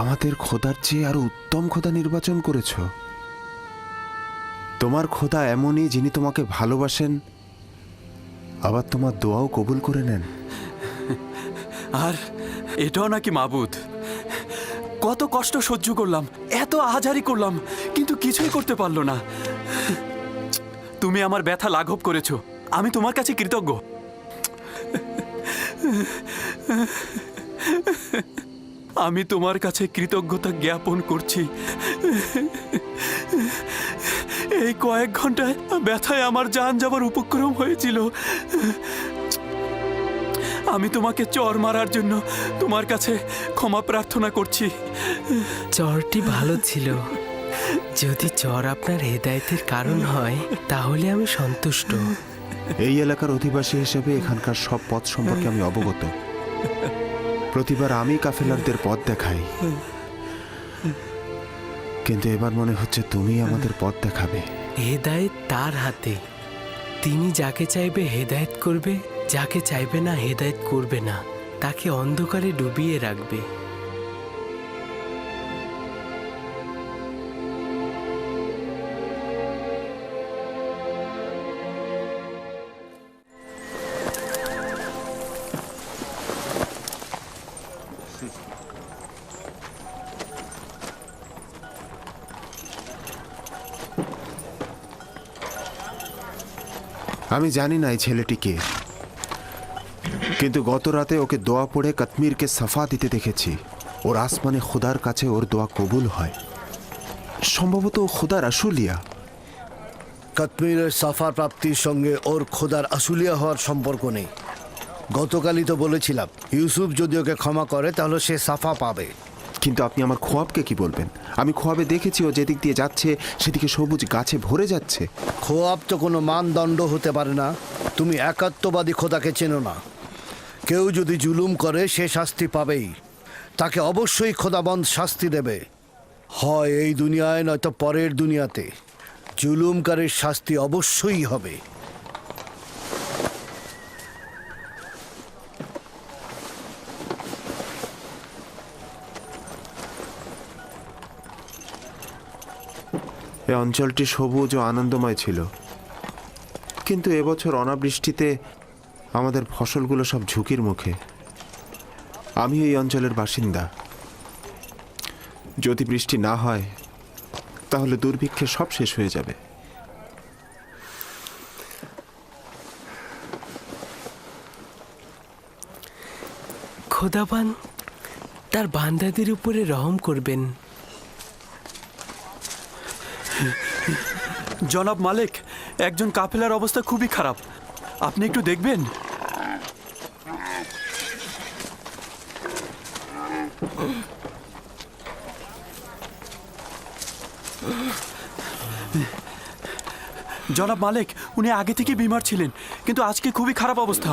আমাদের খোদার চেয়ে আরো উত্তম খোদা নির্বাচন করেছ। তোমার খোদা এমনই, যিনি তোমাকে ভালোবাসেন, আবার তোমার দোয়াও কবুল করে নেন। আর এটাও নাকি মাবুদ? কত কষ্ট সহ্য করলাম, এত আহাজারি করলাম, কিন্তু কিছুই করতে পারলো না। তুমি আমার ব্যথা লাঘব করেছো, আমি তোমার কাছে কৃতজ্ঞ। আমি তোমার কাছে কৃতজ্ঞতা জ্ঞাপন করছি। এই কয়েক ঘন্টায় ব্যথায় আমার জান যাবার উপক্রম হয়েছিল। আমি তোমাকে চর মারার জন্য তোমার কাছে ক্ষমা প্রার্থনা করছি। চরটি ভালো ছিল, যদি চর আপনার হেদায়েতের কারণ হয় তাহলে আমি সন্তুষ্ট। এই এলাকার অধিবাসী হিসেবে এখানকার সব পথ সম্পর্কে আমি অবগত। প্রতিবার আমি কাফেলারদের পথ দেখাই, কিন্তু এবার মনে হচ্ছে তুমি আমাদের পথ দেখাবে। হেদায়েত তার হাতে, তিনি যাকে চাইবে হেদায়েত করবে, যাকে চাইবে না হেদায়েত করবে না, তাকে অন্ধকারে ডুবিয়ে রাখবে। আমি জানি না এই ছেলেটি কে, কিন্তু গত রাতে ওকে দোয়া পড়ে কাশ্মীরকে সাফা দিতে দেখেছি। ওর আসমানে খোদার কাছে ওর দোয়া কবুল হয়। সম্ভবত ও খোদার আশুলিয়া। কাশ্মীরের সাফা প্রাপ্তির সঙ্গে ওর খোদার আশুলিয়া হওয়ার সম্পর্ক নেই। গতকালই তো বলেছিলাম ইউসুফ যদি ওকে ক্ষমা করে তাহলে সে সাফা পাবে। কিন্তু আপনি আমার খোয়াবকে কি বলবেন? আমি খোয়াবে দেখেছি ও যেদিক দিয়ে যাচ্ছে সেদিকে সবুজ গাছে ভরে যাচ্ছে। খোয়াব তো কোনো মানদণ্ড হতে পারে না। তুমি একাত্মবাদী খোদাকে চেনো না। কেউ যদি জুলুম করে সে শাস্তি পাবেই। তাকে অবশ্যই খোদাবন্ধ শাস্তি দেবে, হয় এই দুনিয়ায় নয়তো পরের দুনিয়াতে। জুলুমকারীর শাস্তি অবশ্যই হবে। এই অঞ্চলটি সবুজ ও আনন্দময় ছিল, কিন্তু এবছর অনাবৃষ্টিতে আমাদের ফসলগুলো সব ঝুঁকির মুখে। আমি এই অঞ্চলের বাসিন্দা। যদি বৃষ্টি না হয় তাহলে দুর্ভিক্ষে সব শেষ হয়ে যাবে। খোদাবান তার বান্দাদের উপরে রহম করবেন। জনাব মালিক, একজন কাফেলার অবস্থা খুবই খারাপ, আপনি একটু দেখবেন। জনাব মালিক, উনি আগে থেকে বিমার ছিলেন, কিন্তু আজকে খুবই খারাপ অবস্থা।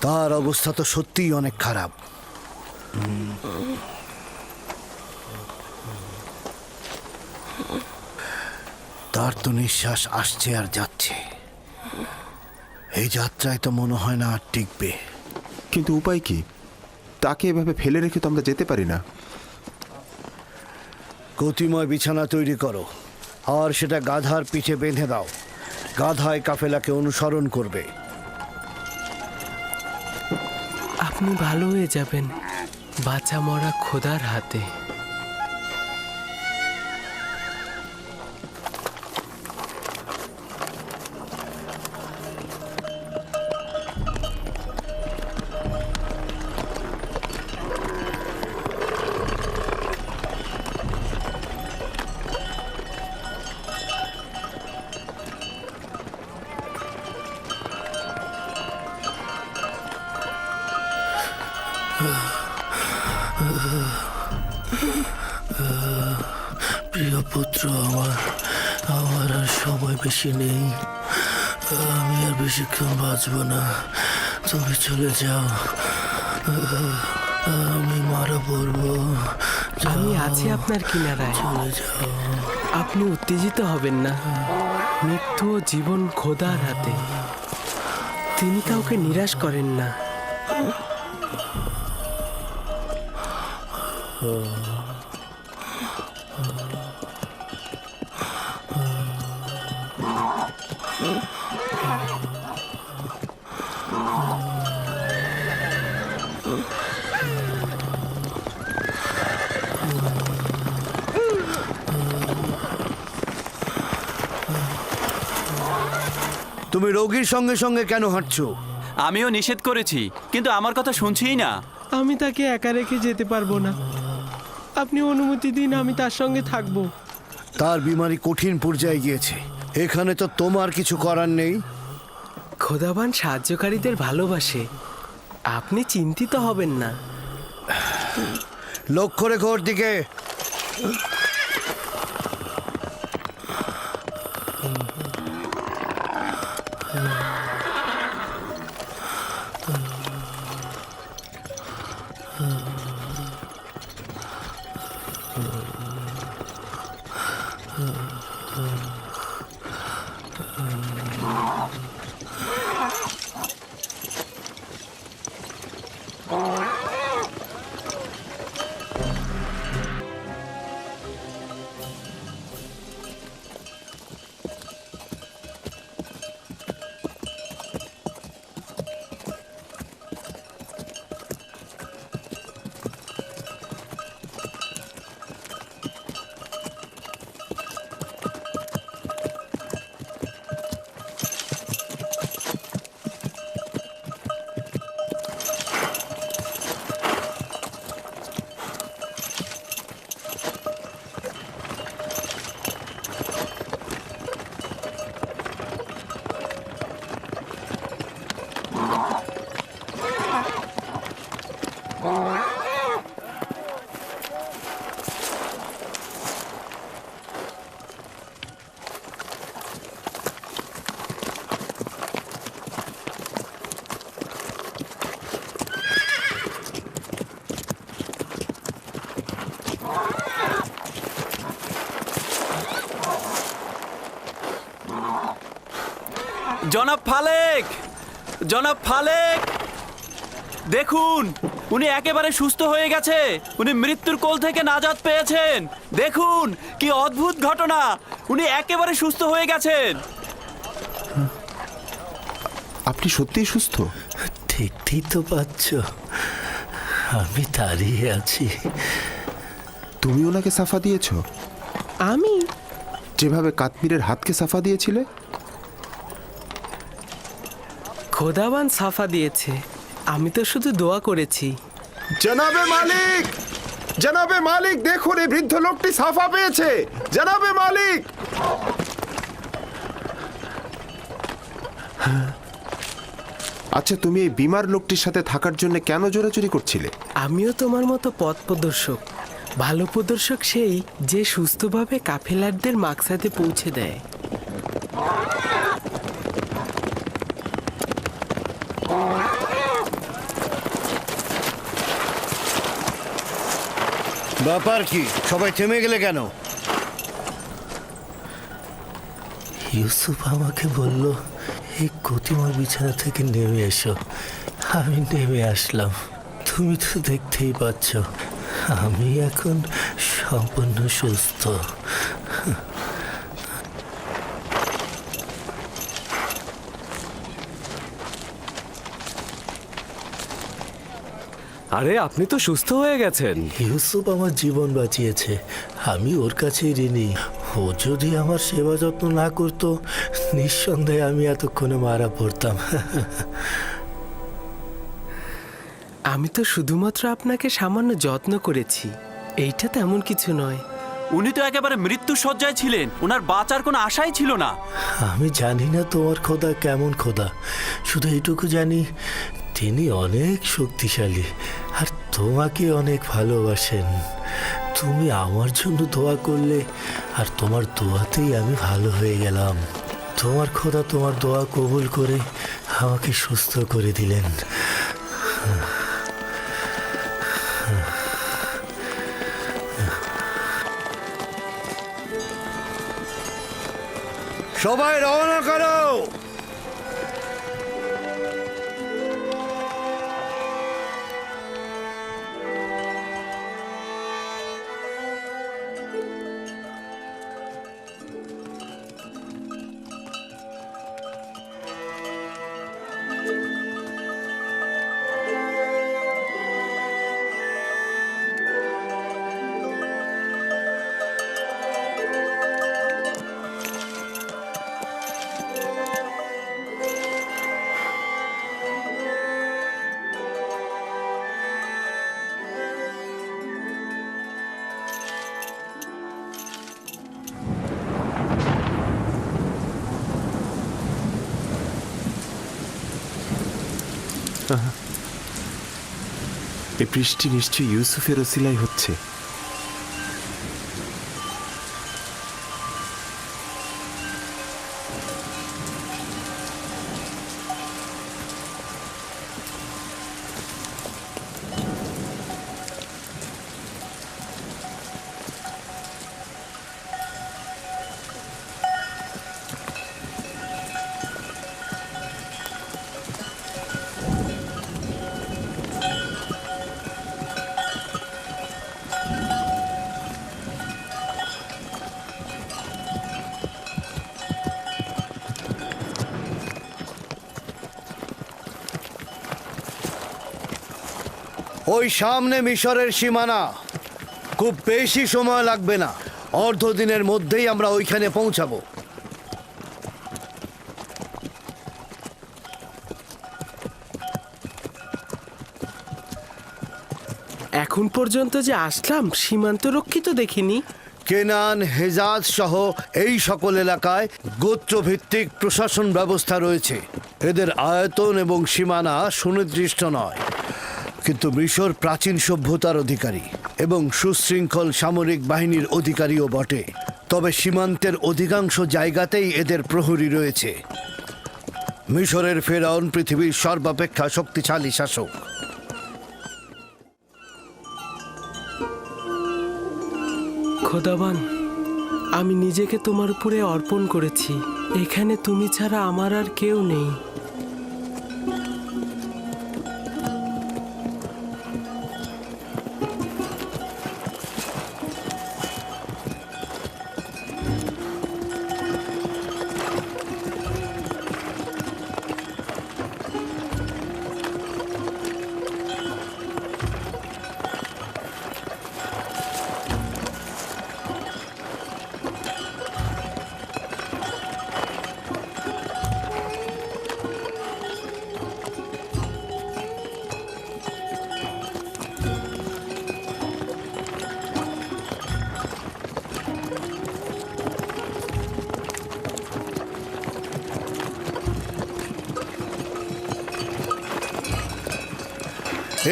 তার অবস্থা তো সত্যিই অনেক খারাপ। তার তো নিঃশ্বাস আসছে আর যাচ্ছে। এই যাত্রায় তো মনে হয় না আর টিকবে। কিন্তু উপায় কি? তাকে এভাবে ফেলে রেখে তো আমরা যেতে পারি না। গতিময় বিছানা তৈরি করো আর সেটা গাধার পিঠে বেঁধে দাও। গাধায় কাফেলাকে অনুসরণ করবে। আপনি ভালো হয়ে যাবেন বাঁচা মরা খোদার হাতে। প্রিয় পুত্র আমার, আমার আর সময় বেশি নেই। আমি আর বেশিক্ষণ বাঁচব না। তুমি চলে যাও, আমি মারা পড়বো। আমি আছি আপনার কিনারায়। চলে যাও। আপনি উত্তেজিত হবেন না। মৃত্যু ও জীবন খোদার হাতে। তিনি কাউকে নিরাশ করেন না। তুমি রোগীর সঙ্গে সঙ্গে কেন হাঁটছো? আমিও নিষেধ করেছি, কিন্তু আমার কথা শুনছিই না। আমি তাকে একা রেখে যেতে পারবো না। আপনি অনুমতি দিন, আমি তার সঙ্গে থাকবো। তার বিমারি কঠিন পর্যায়ে গিয়েছে, এখানে তো তোমার কিছু করার নেই। খোদাবান সাহায্যকারীদের ভালোবাসে, আপনি চিন্তিত হবেন না। লক্ষ্য রেখো ওর দিকে। জনাব ফালেক, জনাব ফালেক, দেখুন উনি একেবারে সুস্থ হয়ে গেছে। উনি মৃত্যুর কোল থেকে নাজাত পেয়েছেন। দেখুন কি অদ্ভুত ঘটনা, উনি একেবারে সুস্থ হয়ে গেছেন। আপনি সত্যিই সুস্থ? দেখতেই তো পাচ্ছ, আমি দাঁড়িয়ে আছি। তুমি ওনাকে সাফা দিয়েছো? আমি? যেভাবে কাশ্মীরের হাতকে সাফা দিয়েছিলে? খোদাবান সাফা দিয়েছে, আমি তো শুধু দোয়া করেছি। জনাবে মালিক, জনাবে মালিক, দেখুন এই বৃদ্ধ লোকটি সাফা পেয়েছে। জনাবে মালিক, আচ্ছা তুমি এই বিমার লোকটির সাথে থাকার জন্য কেন জোরাজুরি করছিলে? আমিও তোমার মতো পথ প্রদর্শক। ভালো প্রদর্শক সেই যে সুস্থভাবে কাফেলারদের মাকসাদে পৌঁছে দেয়। ব্যাপার কি, সবাই থেমে গেলে কেন? ইউসুফ আমাকে বলল এই গতিময় বিছানা থেকে নেমে এসো। আমি নেমে আসলাম। তুমি তো দেখতেই পাচ্ছ আমি এখন সম্পূর্ণ সুস্থ। আরে আপনি তো সুস্থ হয়ে গেছেন। ইউসুফ আমার জীবন বাঁচিয়েছে, আমি ওর কাছেই ঋণী। ও যদি আমার সেবা যত্ন না করতো নিঃসন্দেহে আমি এতক্ষণে মারা পড়তাম। আমি তো শুধুমাত্র আপনাকে সামান্য যত্ন করেছি, এইটা তেমন কিছু নয়। উনি তো একেবারে মৃত্যু সজ্জায় ছিলেন, ওনার বাঁচার কোনো আশাই ছিল না। আমি জানি না তোমার খোদা কেমন খোদা, শুধু এইটুকু জানি তিনি অনেক শক্তিশালী আর তোমাকে অনেক ভালোবাসেন। তুমি আমার জন্য দোয়া করলে আর তোমার দোয়াতেই আমি ভালো হয়ে গেলাম। তোমার খোদা তোমার দোয়া কবুল করে আমাকে সুস্থ করে দিলেন। সবাই রওনা করো। এই বৃষ্টি নিশ্চয়ই ইউসুফের ওসিলাই হচ্ছে। ওই সামনে মিশরের সীমানা, খুব বেশি সময় লাগবে না, অর্ধ দিনের মধ্যেই আমরা ওইখানে পৌঁছাবো। এখন পর্যন্ত যে আসলাম সীমান্ত রক্ষিত দেখিনি। কেনান, হেজাজ সহ এই সকল এলাকায় গোত্রভিত্তিক প্রশাসন ব্যবস্থা রয়েছে। এদের আয়তন এবং সীমানা সুনির্দিষ্ট নয়, কিন্তু মিশর প্রাচীন সভ্যতার অধিকারী এবং সুশৃঙ্খল সামরিক বাহিনীর অধিকারীও বটে। তবে সীমান্তের অধিকাংশ জায়গাতেই এদের প্রহরী রয়েছে। মিশরের ফেরাউন পৃথিবীর সর্বাপেক্ষা শক্তিশালী শাসক। খোদাবান, আমি নিজেকে তোমার উপরে অর্পণ করেছি। এখানে তুমি ছাড়া আমার আর কেউ নেই।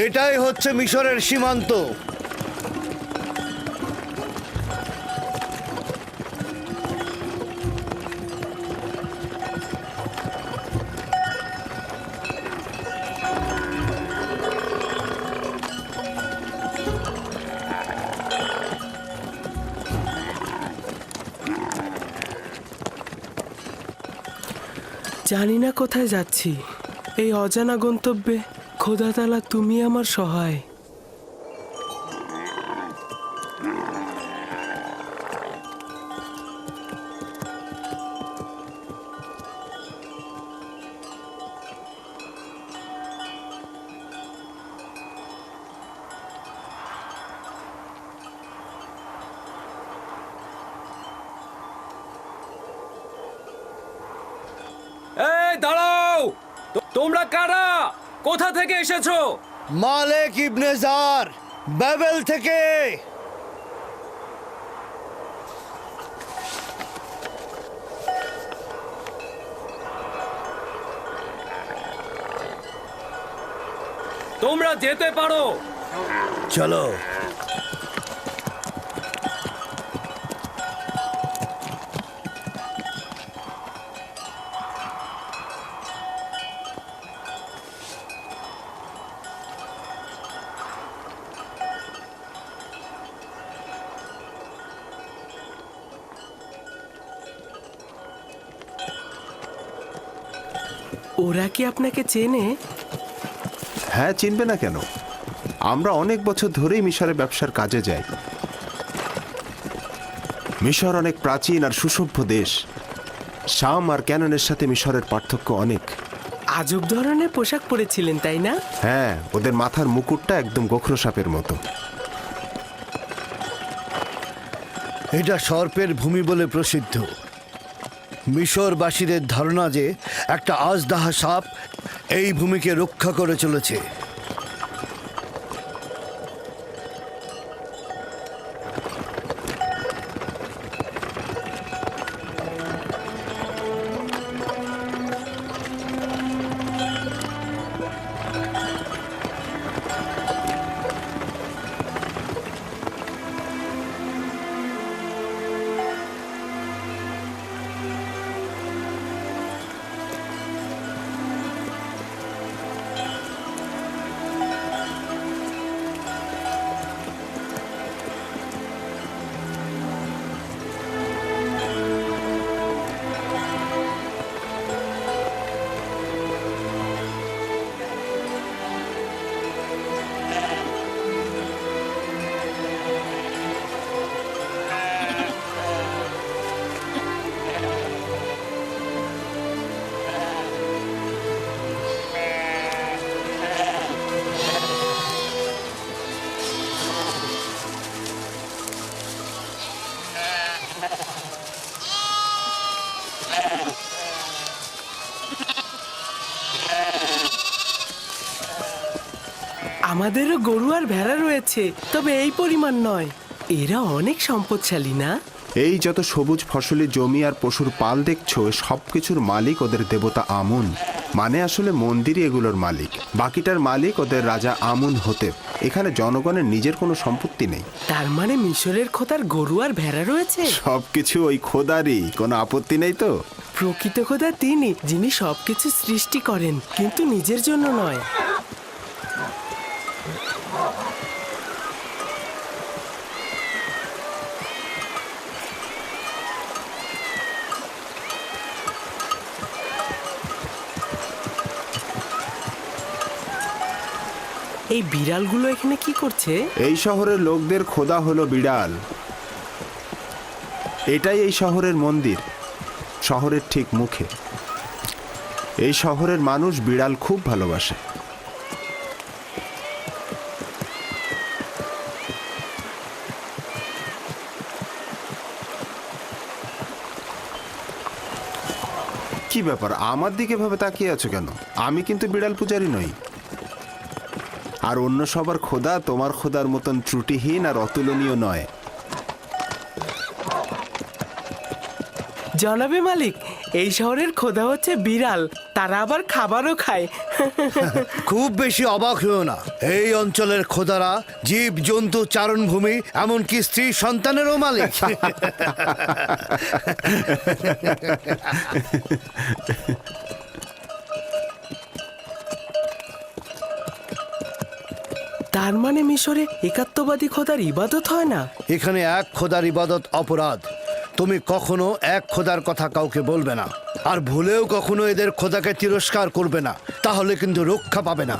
এটাই হচ্ছে মিশরের সীমান্ত। জানি না কোথায় যাচ্ছি। এই অজানা গন্তব্যে খোদা তাআলা তুমি আমার সহায়। এই দাঁড়াও, তোমরা কারা? কোথা থেকে এসেছো? মালেক ইবনে জার, বাবেল থেকে। তোমরা যেতে পারো। চলো। ওরা কি আপনাকে চেনে? হ্যাঁ, চিনবে না কেন? আমরা অনেক বছর ধরেই মিশরে ব্যবসার কাজে যাই। মিশর অনেক প্রাচীন আর সুসভ্য দেশ। শাম আর ক্যাননের সাথে মিশরের পার্থক্য অনেক। আজব ধরনের পোশাক পরেছিলেন, তাই না? হ্যাঁ, ওদের মাথার মুকুটটা একদম গোখরো সাপের মতো। এটা সর্পের ভূমি বলে প্রসিদ্ধ। মিশরবাসীদের ধারণা যে একটা আজদাহা সাপ এই ভূমিকে রক্ষা করে চলেছে। আমাদেরও গরু আর ভেড়া রয়েছে, তবে এই পরিমাণ নয়। এরা অনেক সম্পদশালী, না? এই যত সবুজ ফসলি জমি আর পশুর পাল দেখছো, সবকিছুর মালিক ওদের দেবতা আমুন। মানে আসলে মন্দিরই এগুলোর মালিক। বাকিটার মালিক ওদের রাজা আমুন হতে। এখানে জনগণের নিজের কোনো সম্পত্তি নেই। তার মানে মিশরের খোদার গরু আর ভেড়া রয়েছে? সবকিছু ওই খোদারই, কোনো আপত্তি নেই তো? প্রকৃত খোদা তিনি, যিনি সবকিছু সৃষ্টি করেন, কিন্তু নিজের জন্য নয়। এই বিড়ালগুলো এখানে কি করছে? এই শহরের লোকদের খোদা হলো বিড়াল। এটাই এই শহরের মন্দির, শহরের ঠিক মুখে। এই শহরের মানুষ বিড়াল খুব ভালোবাসে। কি ব্যাপার, আমার দিকে ভাবে তাকিয়ে আছো কেন? আমি কিন্তু বিড়াল পূজারী নই। আর অন্য সবার খোদা তোমার খোদার মতন ত্রুটিহীন আর অতুলনীয় নয়। জনাবে মালিক, এই শহরের খোদা হচ্ছে বিড়াল, তারা আবার খাবারও খায়। খুব বেশি অবাক হয়েও না, এই অঞ্চলের খোদারা জীব জন্তু চারণভূমি এমনকি স্ত্রী সন্তানেরও মালিক। তার মানে মিশরে একাত্মবাদী খোদার ইবাদত হয় না? এখানে এক খোদার ইবাদত অপরাধ। তুমি কখনো এক খোদার কথা কাউকে বলবে না, আর ভুলেও কখনো এদের খোদাকে তিরস্কার করবে না, তাহলে কিন্তু রক্ষা পাবে না।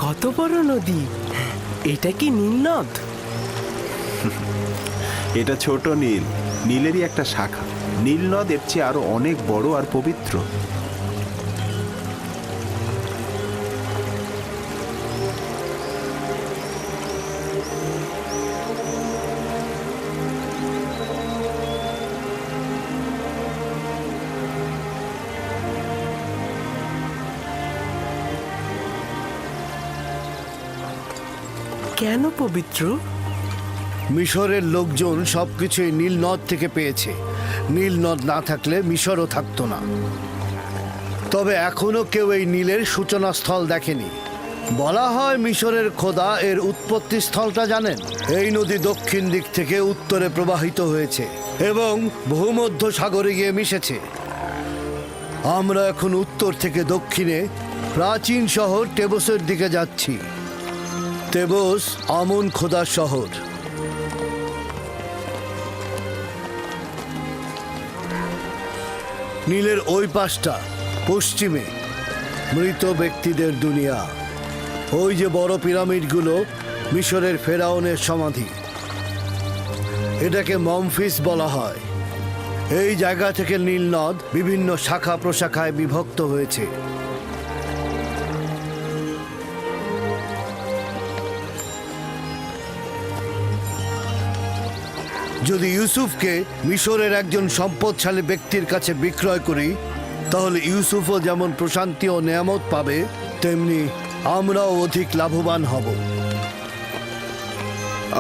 কত বড় নদী! এটা কি নীল নদ? এটা ছোট নীল, নীলেরই একটা শাখা। নীল নদ এর চেয়ে আরো অনেক বড় আর পবিত্র। কেন পবিত্র? মিশরের লোকজন সবকিছুই নীল নদ থেকে পেয়েছে। নীল নদ না থাকলে মিশরও থাকতো না। তবে এখনো কেউ এই নীলের সূচনা স্থল দেখেনি। বলা হয় মিশরের খোদা এর উৎপত্তি স্থলটা জানেন। এই নদী দক্ষিণ দিক থেকে উত্তরে প্রবাহিত হয়েছে এবং ভূমধ্য সাগরে গিয়ে মিশেছে। আমরা এখন উত্তর থেকে দক্ষিণে প্রাচীন শহর টেবসের দিকে যাচ্ছি। তেবস আমন খোদার শহর। নীলের ওই পাশটা পশ্চিমে মৃত ব্যক্তিদের দুনিয়া। ওই যে বড় পিরামিডগুলো মিশরের ফেরাউনের সমাধি। এটাকে মমফিস বলা হয়। এই জায়গা থেকে নীল নদ বিভিন্ন শাখা প্রশাখায় বিভক্ত হয়েছে। যদি ইউসুফকে মিশরের একজন সম্পদশালী ব্যক্তির কাছে বিক্রয় করি, তাহলে ইউসুফও যেমন প্রশান্তি ও নেয়ামত পাবে, তেমনি আমরাও অধিক লাভবান হব।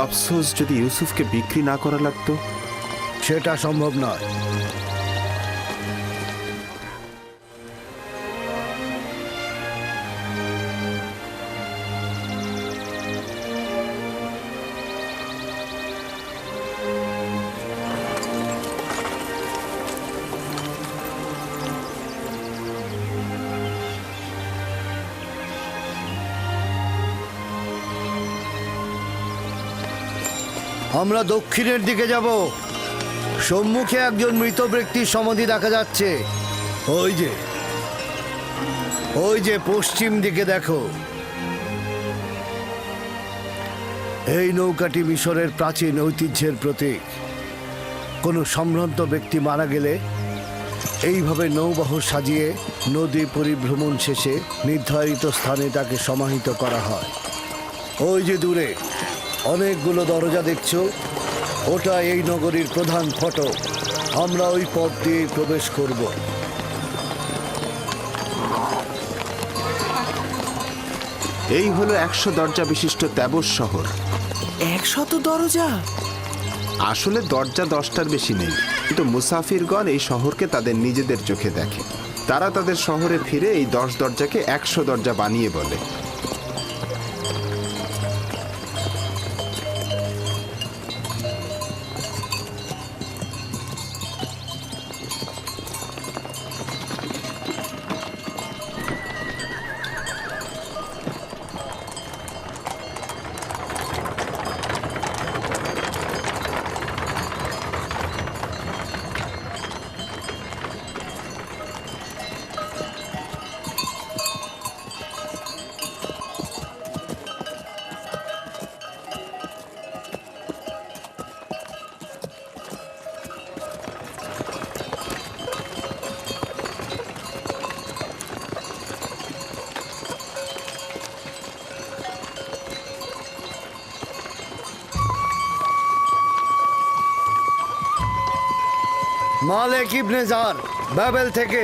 আফসোস, যদি ইউসুফকে বিক্রি না করা লাগতো। সেটা সম্ভব নয়। আমরা দক্ষিণের দিকে যাব। সম্মুখে একজন মৃত ব্যক্তির সমাধি দেখা যাচ্ছে। ওই যে পশ্চিম দিকে দেখো। এই নৌকাটি মিশরের প্রাচীন ঐতিহ্যের প্রতীক। কোনো সম্ভ্রান্ত ব্যক্তি মারা গেলে এইভাবে নৌবহর সাজিয়ে নদী পরিভ্রমণ শেষে নির্ধারিত স্থানে তাকে সমাহিত করা হয়। ওই যে দূরে অনেকগুলো দরজা দেখছো, ওটা এই নগরীর প্রধান ফটক। আমরা ওই পথ দিয়ে প্রবেশ করব। এই হলো 100 দরজা বিশিষ্ট তেবস শহর। 100 দরজা? আসলে দরজা 10টার বেশি নেই, কিন্তু মুসাফিরগণ এই শহরকে তাদের নিজেদের চোখে দেখে। তারা তাদের শহরে ফিরে এই 10 দরজাকে 100 দরজা বানিয়ে বলে। মালিক ইবনে জার, বাবেল থেকে।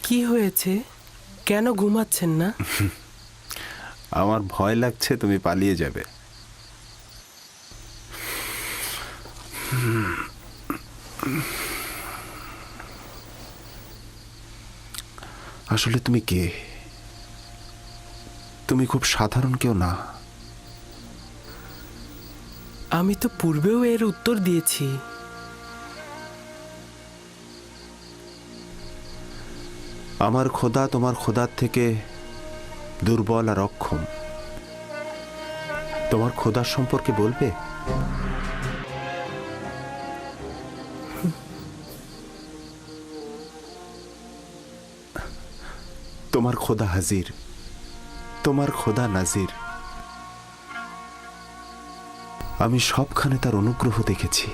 কি হয়েছে? কেন ঘুমাচ্ছেন না? আমার ভয় লাগছে তুমি পালিয়ে যাবে। আসলে তুমি কে? তুমি খুব সাধারণ কেউ না। আমি তো পূর্বেও এর উত্তর দিয়েছি। আমার খোদা তোমার খোদার থেকে দুর্বল আর অক্ষম। তোমার খোদার সম্পর্কে বলবে? তোমার খোদা হাজির, তোমার খোদা নাজির। আমি সবখানে তার অনুগ্রহ দেখেছি।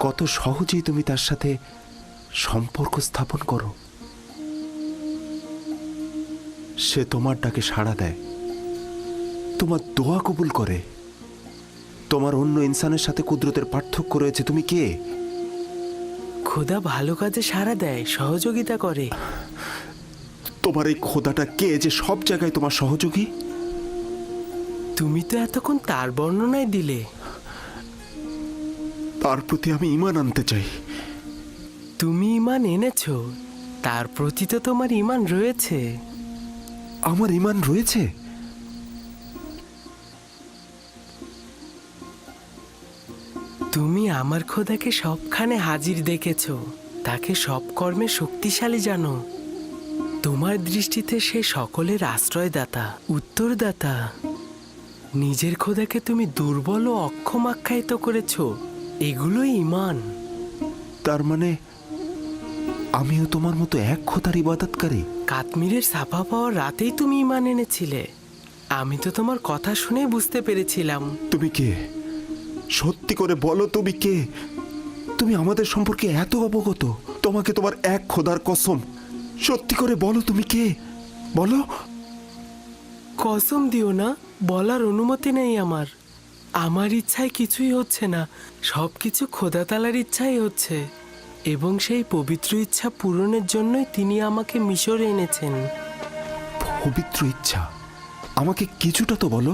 কত সহজেই তুমি তার সাথে সম্পর্ক স্থাপন করো। সে তোমার ডাকে সাড়া দেয়, তোমার দোয়া কবুল করে। তোমার অন্য ইনসানের সাথে কুদরতের পার্থক্য রয়েছে। তুমি কে? খোদা ভালো কাজে সাড়া দেয়, সহযোগিতা করে। তোমার এই খোদাটা কে যে সব জায়গায় তোমার সহযোগী? তুমি তো এতক্ষণ তার বর্ণনায় দিলে। তার প্রতি আমি ঈমান আনতে চাই। তুমি ঈমান এনেছো, তার প্রতি তো তোমার ঈমান রয়েছে। আমার ঈমান রয়েছে? তুমি আমার খোদাকে সবখানে হাজির দেখেছো, তাকে সব কর্মে শক্তিশালী জানো। তোমার দৃষ্টিতে সে সকলের আশ্রয়দাতা, উত্তরদাতা। নিজের খোদাকে তুমি দুর্বল ও অক্ষম আখ্যায়িত করেছো, এগুলোই ঈমান। তার মানে আমিও তোমার মতো এক খোদার ইবাদতকারী? কাশ্মীরের সাফা পাওয়ার রাতেই তুমি ঈমান এনেছিলে। আমি তো তোমার কথা শুনে বুঝতে পেরেছিলাম। তুমি কে? সত্যি করে বলো, তুমি কে? তুমি আমাদের সম্পর্কে এত অবগত। তোমাকে তোমার এক খোদার কসম, সত্যি করে বলো তুমি কে? বলো। কসম দিও না, বলার অনুমতি নেই আমার। আমার ইচ্ছায় কিছুই হচ্ছে না, সব কিছু খোদা তাআলার ইচ্ছাই হচ্ছে। এবং সেই পবিত্র ইচ্ছা পূরণের জন্যই তিনি আমাকে মিশরে এনেছেন। পবিত্র ইচ্ছা? আমাকে কিছুটা তো বলো।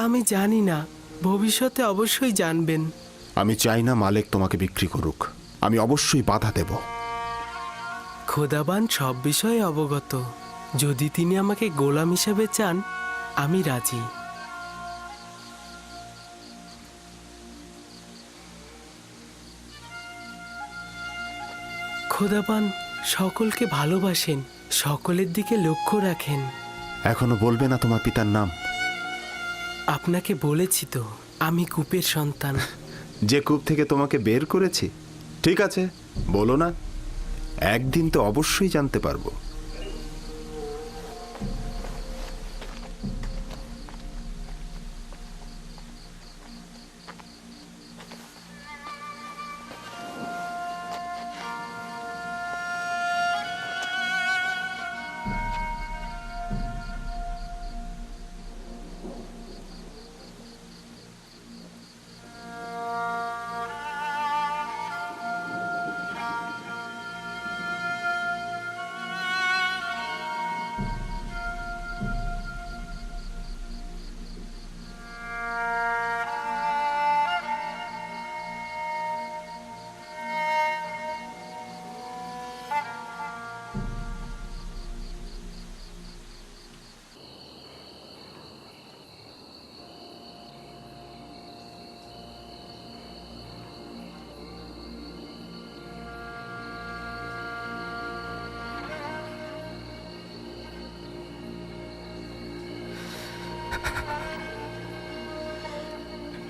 আমি জানি না, ভবিষ্যতে অবশ্যই জানবেন। আমি চাই না মালিক তোমাকে বিক্রি করুক। আমি অবশ্যই বাধা দেব। খোদাবান সব বিষয়ে অবগত। যদি তিনি আমাকে গোলাম হিসেবে চান, আমি রাজি। খোদাবান সকলকে ভালোবাসেন, সকলের দিকে লক্ষ্য রাখেন। এখনো বলবে না তোমার পিতার নাম? আপনাকে বলেছি তো, আমি কূপের সন্তান। যে কূপ থেকে তোমাকে বের করেছি? ঠিক আছে, বলো না। একদিন তো অবশ্যই জানতে পারবো।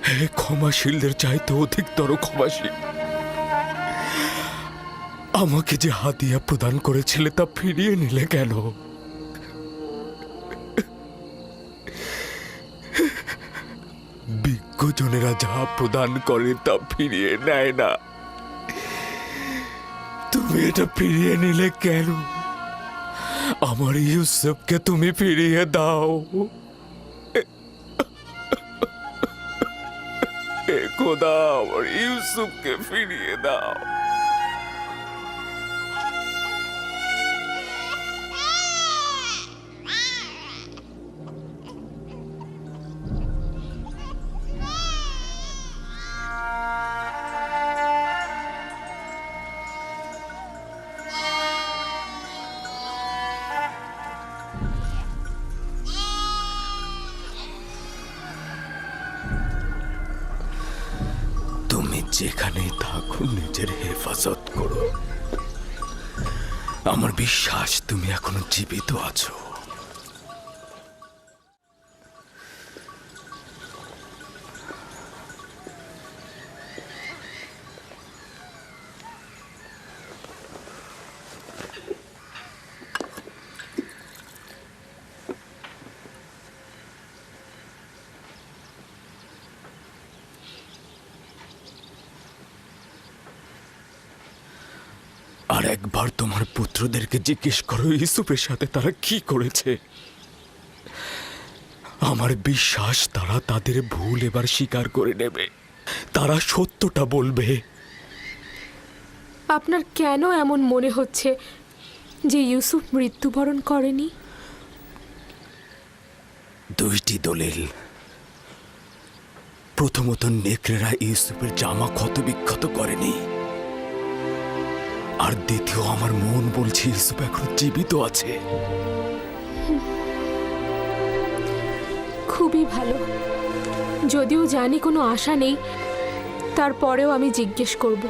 হে ক্ষমাশীলদের চাইতে অধিকতর ক্ষমাশীল, আমাকে যে হাদিয়া প্রদান করেছিলে তা ফিরিয়ে নিলে কেন? বিজ্ঞজনেরা যা প্রদান করে তা ফিরিয়ে নেয় না, তুমি এটা ফিরিয়ে নিলে কেন? আমার ইউসুফকে তুমি ফিরিয়ে দাও। হে খোদা, আমার ইউসুফকে ফিরিয়ে দাও। তুমি যেখানেই থাকো নিজের হেফাজত করো। আমার বিশ্বাস তুমি এখনো জীবিত আছো। আর একবার তোমার পুত্রদেরকে জিজ্ঞেস করো ইউসুফের সাথে তারা কি করেছে। আমার বিশ্বাস তারা তাদের ভুল এবার স্বীকার করে নেবে, তারা সত্যটা বলবে। আপনার কেন এমন মনে হচ্ছে যে ইউসুফ মৃত্যুবরণ করেনি? দুইটি দলিল। প্রথমত, নেকড়েরা ইউসুফের জামা ক্ষত বিক্ষত করেনি, আর দ্বিতীয়, আমার মন বলছে ইউসুফ এখন জীবিত আছে। খুবই ভালো। যদিও জানি কোনো আশা নেই, তারপরেও আমি জিজ্ঞেস করব।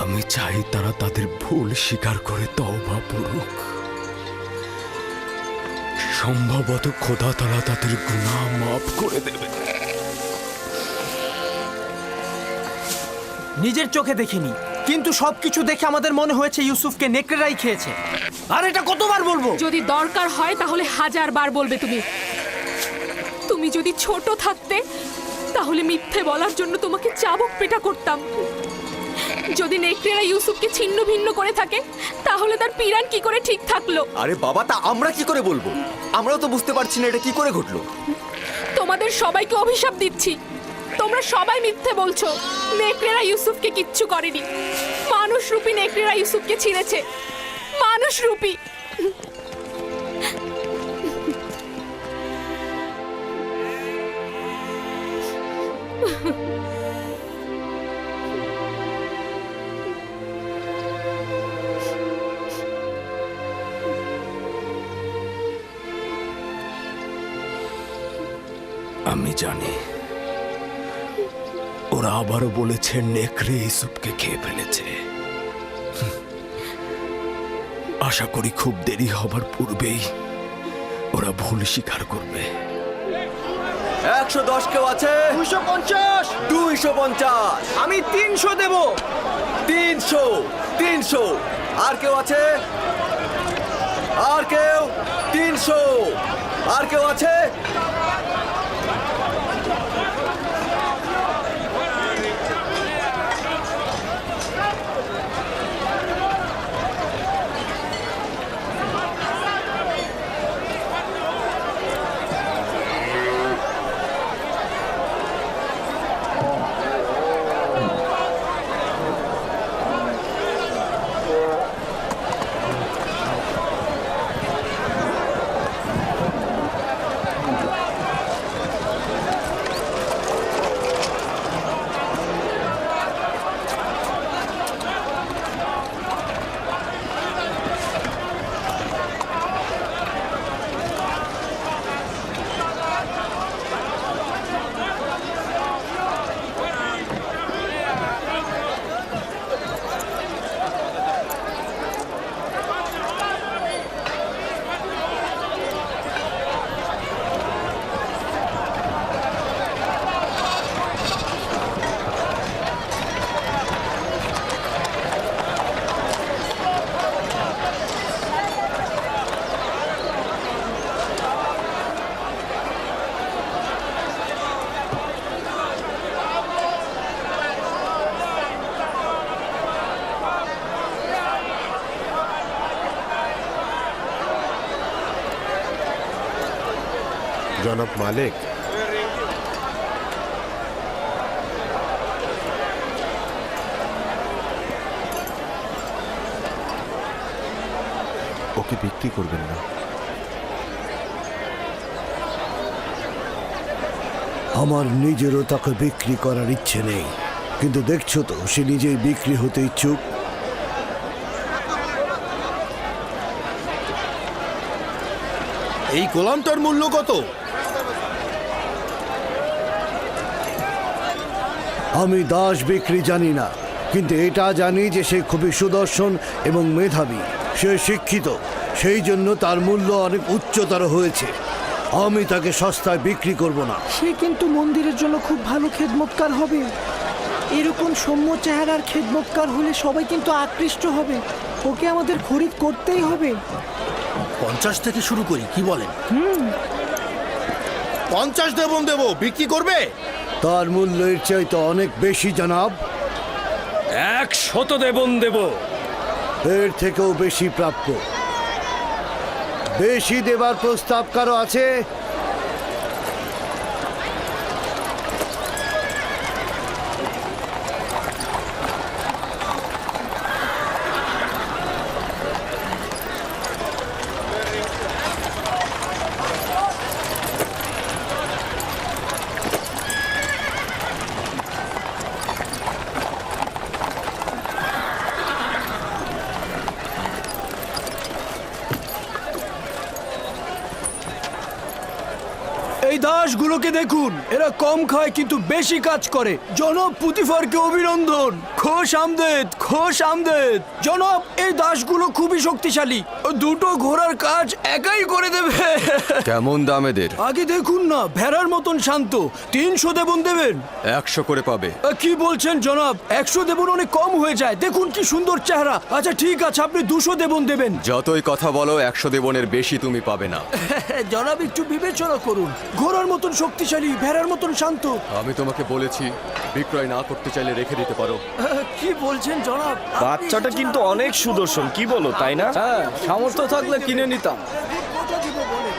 আমি চাই তারা তাদের ভুল স্বীকার করে তওবা পড়ুক। সম্ভবত খোদা তারা তাদের গুনাহ মাফ করে দেবে। নিজের চোখে দেখিনি, কিন্তু সবকিছু দেখে আমাদের মনে হয়েছে ইউসুফকে নেকড়েরাই খেয়েছে। আর এটা কতবার বলবো? যদি দরকার হয় তাহলে 1000 বার বলবে তুমি। তুমি যদি ছোট থাকতে তাহলে মিথ্যে বলার জন্য তোমাকে চাবুক পেটা করতাম। যদি নেকড়েরা ইউসুফকে ছিন্ন ভিন্ন করে থাকে তাহলে তার পিরান কি করে ঠিক থাকলো? আরে বাবা, তা আমরা কি করে বলবো? আমরাও তো বুঝতে পারছি না এটা কি করে ঘটলো। তোমাদের সবাইকে অভিশাপ দিচ্ছি, তোমরা সবাই মিথ্যে বলছো। নেকড়েরা ইউসুফকে কিচ্ছু করেনি। মানুষরূপী নেকড়েরা ইউসুফকে ছিঁড়েছে, মানুষরূপী। আমি জানি ওরা আবারও বলেছে নেকড়ে ইউসুফকে খেয়ে ফেলেছে। আশা করি খুব দেরি হবার পূর্বেই ওরা ভুল স্বীকার করবে। 110 কেউ আছে? 250। 250। আমি 300 দেব। 300। আর কেউ আছে? আর কেউ? 300। আর কেউ আছে? জনাব মালিক, ওকে বিক্রি করবেন না। আমার নিজেরও তাকে বিক্রি করার ইচ্ছে নেই, কিন্তু দেখছো তো সে নিজেই বিক্রি হতে ইচ্ছুক। এই গোলামটার মূল্য কত? আমি দাস বিক্রি জানি না, কিন্তু এটা জানি যে সে খুবই সুদর্শন এবং মেধাবী। সে শিক্ষিত, সেই জন্য তার মূল্য অনেক উচ্চতর হয়েছে। আমি তাকে সস্তায় বিক্রি করব না। সে কিন্তু মন্দিরের জন্য খুব ভালো খেদমতকার হবে। এরকম সৌম্য চেহারার খেদমতকার হলে সবাই কিন্তু আকৃষ্ট হবে। ওকে আমাদের খরিদ করতেই হবে। 50 থেকে শুরু করি, কি বলেন? 50 দেব, বিক্রি করবে? তার মূল্য এর চাইতে অনেক বেশি জনাব। 100 দেবন দেব। এর থেকেও বেশি প্রাপ্য। বেশি দেবার প্রস্তাব কারো আছে? এই দাসগুলোকে দেখুন, এরা কম খায় কিন্তু বেশি কাজ করে। জনাব পুতিফারকে অভিনন্দন। খোশ আমদেদ, খোশ আমদেদ। জনাব, এই দাসগুলো খুবই শক্তিশালী। দুটো ঘোড়ার কাজ একাই করে দেবে। কেমন দাম এদের? আগে দেখুন না, ভেড়ার মতন শান্ত। 300 দেবন দেবেন? 100 করে পাবে। কি বলছেন জনাব? 100 দেবন অনেক কম হয়ে যায়। দেখুন কি সুন্দর চেহারা। আচ্ছা ঠিক আছে, আপনি 200 দেবন দেবেন। যতই কথা বলো 100 দেবনের বেশি তুমি পাবে না। জনাব একটু বিবেচনা করুন। ঘোড়ার মতন শক্তিশালী, ভেড়ার মতন শান্ত। আমি তোমাকে বলেছি বিক্রয় না করতে চাইলে রেখে দিতে পারো। কি বলছেন জনাব? বাচ্চাটা কিন্তু অনেক সুদর্শন, কি বলো তাই না? হ্যাঁ, সামর্থ্য থাকলে কিনে নিতাম। কথা দিব বলে।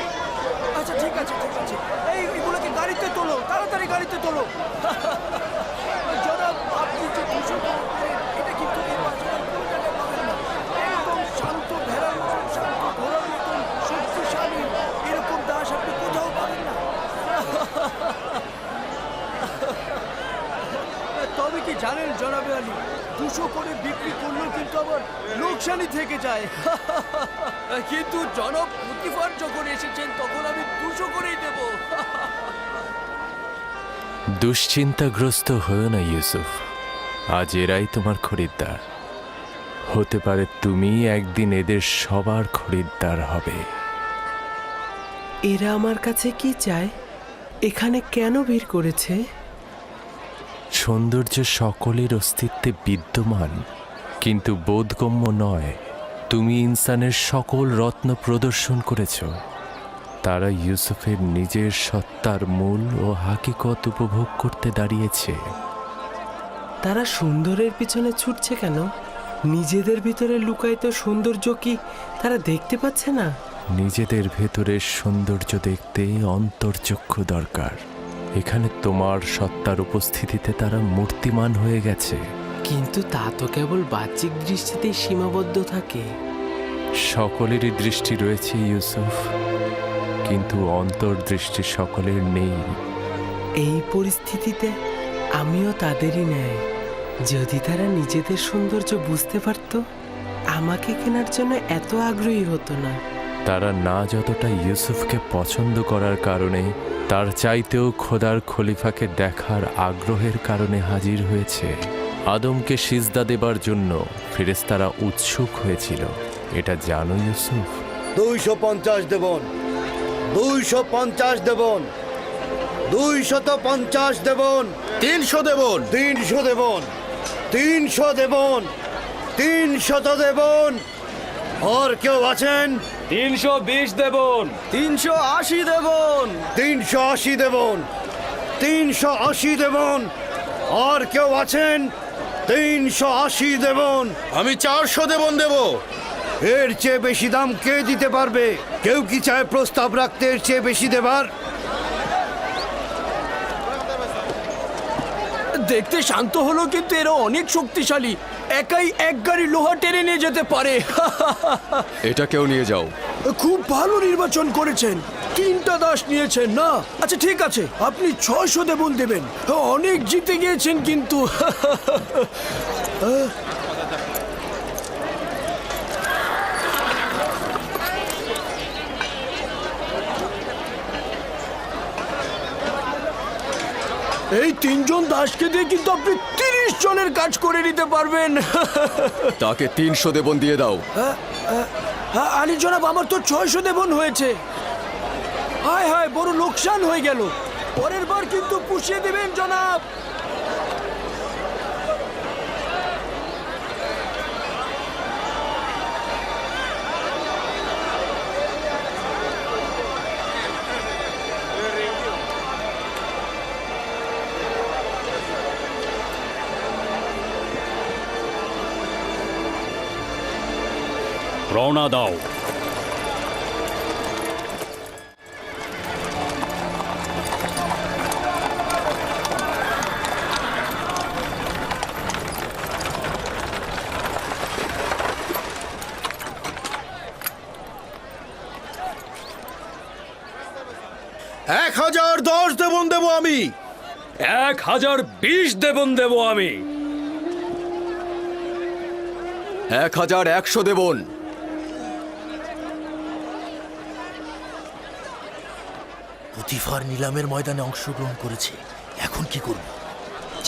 আচ্ছা ঠিক আছে, ঠিক আছে। এগুলোকে গাড়িতে তোলো, তাড়াতাড়ি গাড়িতে তোলো। জনাব, আপনি যে 200 টাকা করেন, এটা কিন্তু এই বাচ্চাটার কোনো জায়গায় পাবেন না। একদম শান্ত, ভেড়ার মতন শান্ত, ঘোড়ার মতন শক্তিশালী। এরকম দাস আপনি কোথাও পাবেন না। তবে কি জানেন জনাবে আলী, 200 করে বিক্রি করলেও কিন্তু আবার লোকসানি থেকে যায়। কিন্তু জনাব পুতিফার যখন এসেছেন তখন আমি 200 করেই দেব। দুশ্চিন্তাগ্রস্ত হয়েও না ইউসুফ, আজ এরাই তোমার খরিদ্দার। হতে পারে তুমি একদিন এদের সবার খরিদ্দার হবে। এরা আমার কাছে কি চায়? এখানে কেন ভিড় করেছে? সৌন্দর্য সকলের অস্তিত্বে বিদ্যমান, কিন্তু বোধগম্য নয়। তুমি ইনসানের সকল রত্ন প্রদর্শন করেছ। তারা ইউসুফের নিজের সত্তার মূল ও হাকিকত উপভোগ করতে দাঁড়িয়েছে। তারা সুন্দরের পিছনে ছুটছে কেন? নিজেদের ভিতরে লুকায়িত সৌন্দর্য কি তারা দেখতে পাচ্ছে না? নিজেদের ভেতরের সৌন্দর্য দেখতে অন্তর্চক্ষু দরকার। এখানে তোমার সত্তার উপস্থিতিতে তারা মূর্তিমান হয়ে গেছে। কিন্তু তা তো কেবল বাহ্যিক দৃষ্টিতেই সীমাবদ্ধ থাকে। সকলেরই দৃষ্টি রয়েছে ইউসুফ, কিন্তু অন্তর্দৃষ্টি সকলের নেই। এই পরিস্থিতিতে আমিও তাদেরই ন্যায়। যদি তারা নিজেদের সৌন্দর্য বুঝতে পারত, আমাকে কেনার জন্য এত আগ্রহী হতো না। তারা না যতটা ইউসুফকে পছন্দ করার কারণে, তার চাইতেও খোদার খলিফাকে দেখার আগ্রহের কারণে হাজির হয়েছে। আদমকে সিজদা দেবার জন্য ফেরেশতারা উৎসুক হয়েছিল। এটা জানো ইউসুফ? 250 দেবন, 250 দেবন, 250 দেবন, 300 দেবন, 300 দেবন, 300 দেবন, 300 দেবন। আর কেউ আছেন? 320 দেবন। 380 দেবন। 380 দেবন, 380 দেবন। আর কেউ আছেন? 380 দেবন। আমি 400 দেবন দেব। এর চেয়ে বেশি দাম কে দিতে পারবে? কেউ কি চায় প্রস্তাব রাখতে এর চেয়ে বেশি দেবার? দেখতে শান্ত হলো, কিন্তু এরা অনেক শক্তিশালী। একাই এক গাড়ি লোহা টেনে নিয়ে যেতে পারে। এটা কেউ নিয়ে যাও। খুব ভালো নির্বাচন করেছেন। 3টা দাস নিয়েছেন না? আচ্ছা ঠিক আছে, আপনি 600 দেবন দেবেন। অনেক জিতে গিয়েছেন কিন্তু। এই 3 জন দাসকে দিয়ে কিন্তু আপনি 30 জনের কাজ করে নিতে পারবেন। তাকে 300 দেবন দিয়ে দাও। আলী জনাব, আমার তো 600 দেবন হয়েছে। হায় হায়, বড় লোকসান হয়ে গেল। পরের বার কিন্তু পুষিয়ে দেবেন জনাব। রওনা দাও। এক 1010 দেবন দেব আমি। 1020 দেবন দেব আমি। 1100 দেবন। পুতিফার নিলামের ময়দানে অংশগ্রহণ করেছে, এখন কি করব?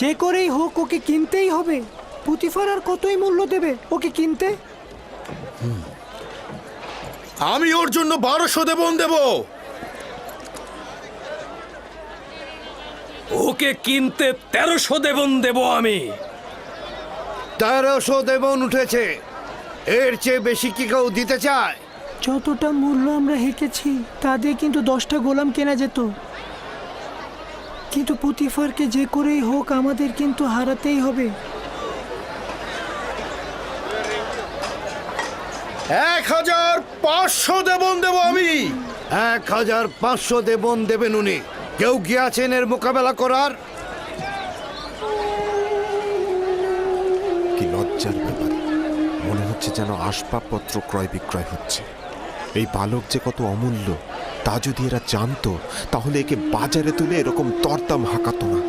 যে করেই হোক ওকে কিনতেই হবে। পুতিফার আর কতই মূল্য দেবে ওকে কিনতে? আমি ওর জন্য 1200 দেবন দেব। ওকে কিনতে 1300 দেবন দেব আমি। 1300 দেবন উঠেছে। এর চেয়ে বেশি কি কেউ দিতে চায়? যতটা মূল্য আমরা হেঁকেছি তা দিয়ে কিন্তু 10টা গোলাম কেনা যেত। কিন্তু পুতিফারকে যে করেই হোক আমাদের কিন্তু হারাতেই হবে। 1500 দেবন দেব আমি। 1500 দেবন দেবেন উনি। কেউ কি আছেন এর মোকাবেলা করার? কি লজ্জার ব্যাপার, মনে হচ্ছে যেন আসবাবপত্র ক্রয় বিক্রয় হচ্ছে। এই বালক যে কত অমূল্য তা যদি এরা জানতো তাহলে একে বাজারে তুলে এরকম দরদাম হাঁকাতো না।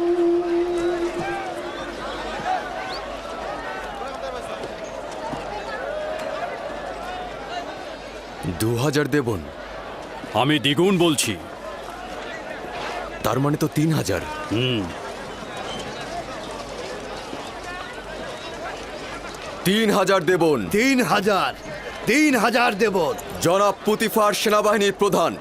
$2000 দেবন। আমি দ্বিগুণ বলছি। তার মানে তো 3000। 3000 দেবন। 3000 দেবন। জনাব পুতিফার সেনাবাহিনীর প্রধান,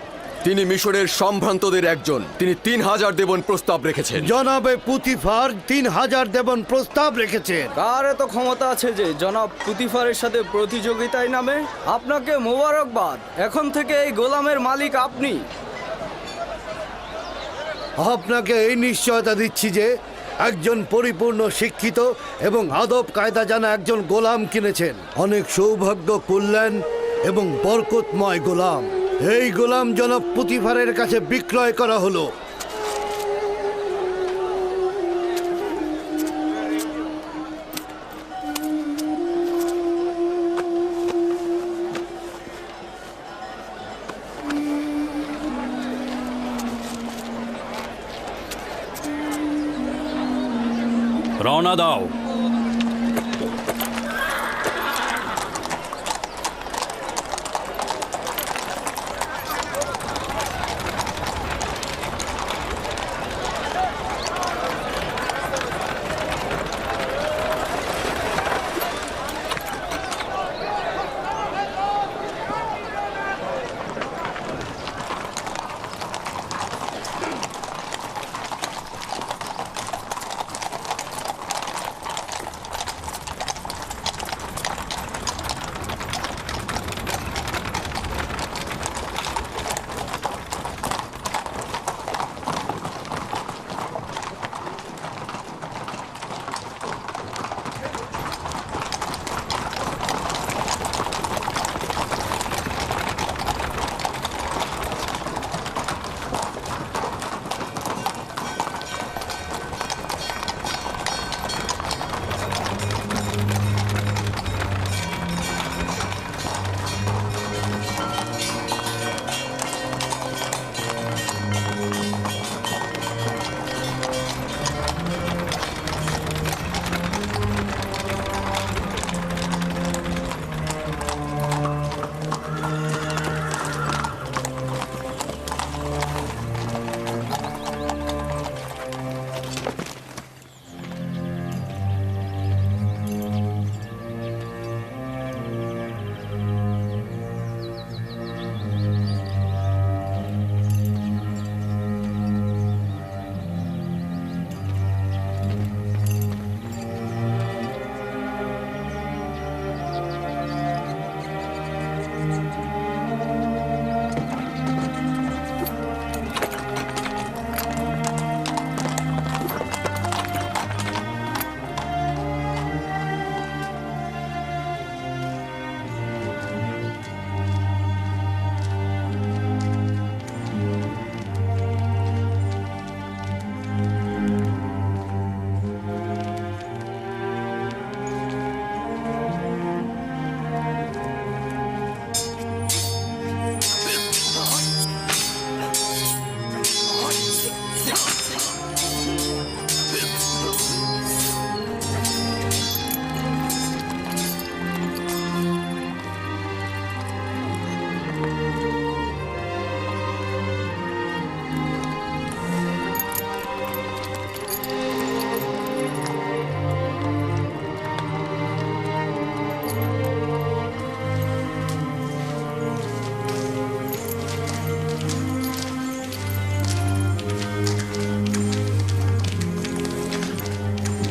তিনি মিশরের সম্ভ্রান্তদের একজন। তিনি 3000 দেবন প্রস্তাব রেখেছেন। জনাবে পুতিফার 3000 দেবন প্রস্তাব রেখেছেন। কার এত ক্ষমতা আছে যে জনাব পুতিফারের সাথে প্রতিযোগিতায় নামে? আপনাকে মোবারকবাদ, এখন থেকে এই গোলামের মালিক আপনি। আপনাকে এই নিশ্চয়তা দিচ্ছি যে একজন পরিপূর্ণ শিক্ষিত এবং আদব কায়দা জানা একজন গোলাম কিনেছেন। অনেক সৌভাগ্য, কল্যাণ এবং বরকতময় গোলাম। এই গোলাম জনাব পুতিফারের কাছে বিক্রয় করা হলো। রওনা দাও।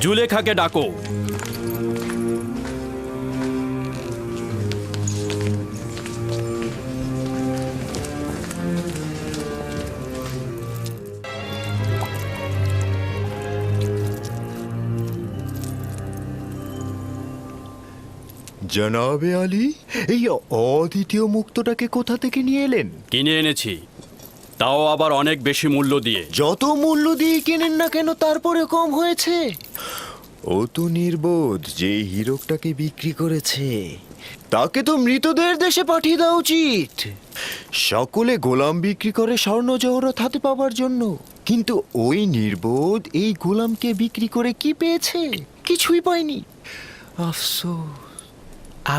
জুলেখাকে ডাকো। জনাবে আলী, এই অদ্বিতীয় মুক্তটাকে কোথা থেকে নিয়ে এলেন? কিনে এনেছি, তাও আবার অনেক বেশি মূল্য দিয়ে। যত মূল্য দিয়ে কেনেন না কেন, তারপরে কম হয়েছে। ও তো নির্বোধ যে হীরকটাকে বিক্রি করেছে। তাকে তো মৃতদের দেশে পাঠিয়ে দেওয়া উচিত। সকলে গোলাম বিক্রি করে স্বর্ণ জহরত হাতে পাওয়ার জন্য, কিন্তু ওই নির্বোধ এই গোলামকে বিক্রি করে কি পেয়েছে? কিছুই পায়নি। আফসোস।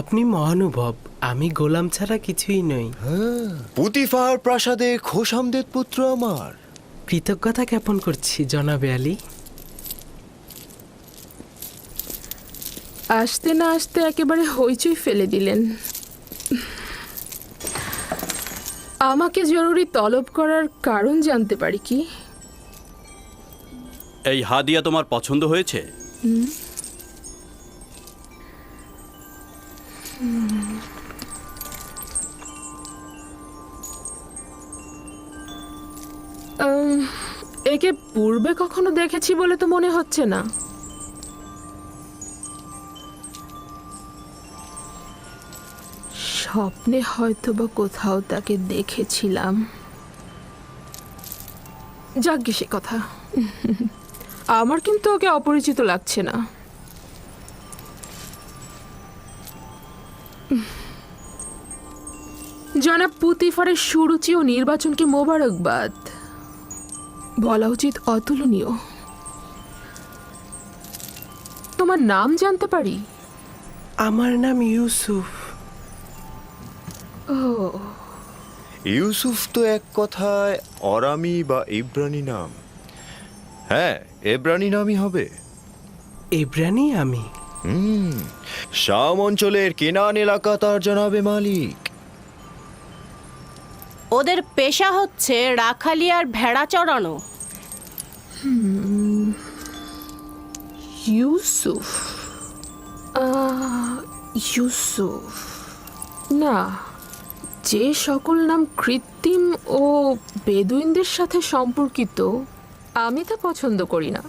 আপনি মহানুভব, আমি গোলাম ছাড়া কিছুই নই। পুতিফার প্রাসাদে খোশামদের পুত্র আমার। কৃতজ্ঞতা জ্ঞাপন করছি জনাবে আলী। আসতে না আসতে একেবারে হইচই ফেলে দিলেন। আমাকে জরুরি তলব করার কারণ জানতে পারি কি? এই হাদিয়া তোমার পছন্দ হয়েছে? একে পূর্বে কখনো দেখেছি বলে তো মনে হচ্ছে না। স্বপ্নে হয়তো বা কোথাও তাকে দেখেছিলাম। যাকগে সে কথা। আমার কিন্তু ওকে অপরিচিত লাগছে না। জনাব পুতিফারের সুরুচি ও নির্বাচনকে মোবারকবাদ। বলা উচিত অতুলনীয়। তোমার নাম জানতে পারি? আমার নাম ইউসুফ। ও, ইউসুফ তো এক কথায় অরামি বা ইব্রানি নাম। হ্যাঁ, এব্রানি নামই হবে। ইব্রানি আমি। শাম অঞ্চলের কেনান এলাকা তার জনাবে মালিক। ওদের পেশা হচ্ছে রাখালি আর ভেড়া চড়ানো। ইউসুফ। ইউসুফ না, যে সকল নাম কৃত্রিম ও বেদুইনদের সাথে সম্পর্কিত আমি তা পছন্দ করি না।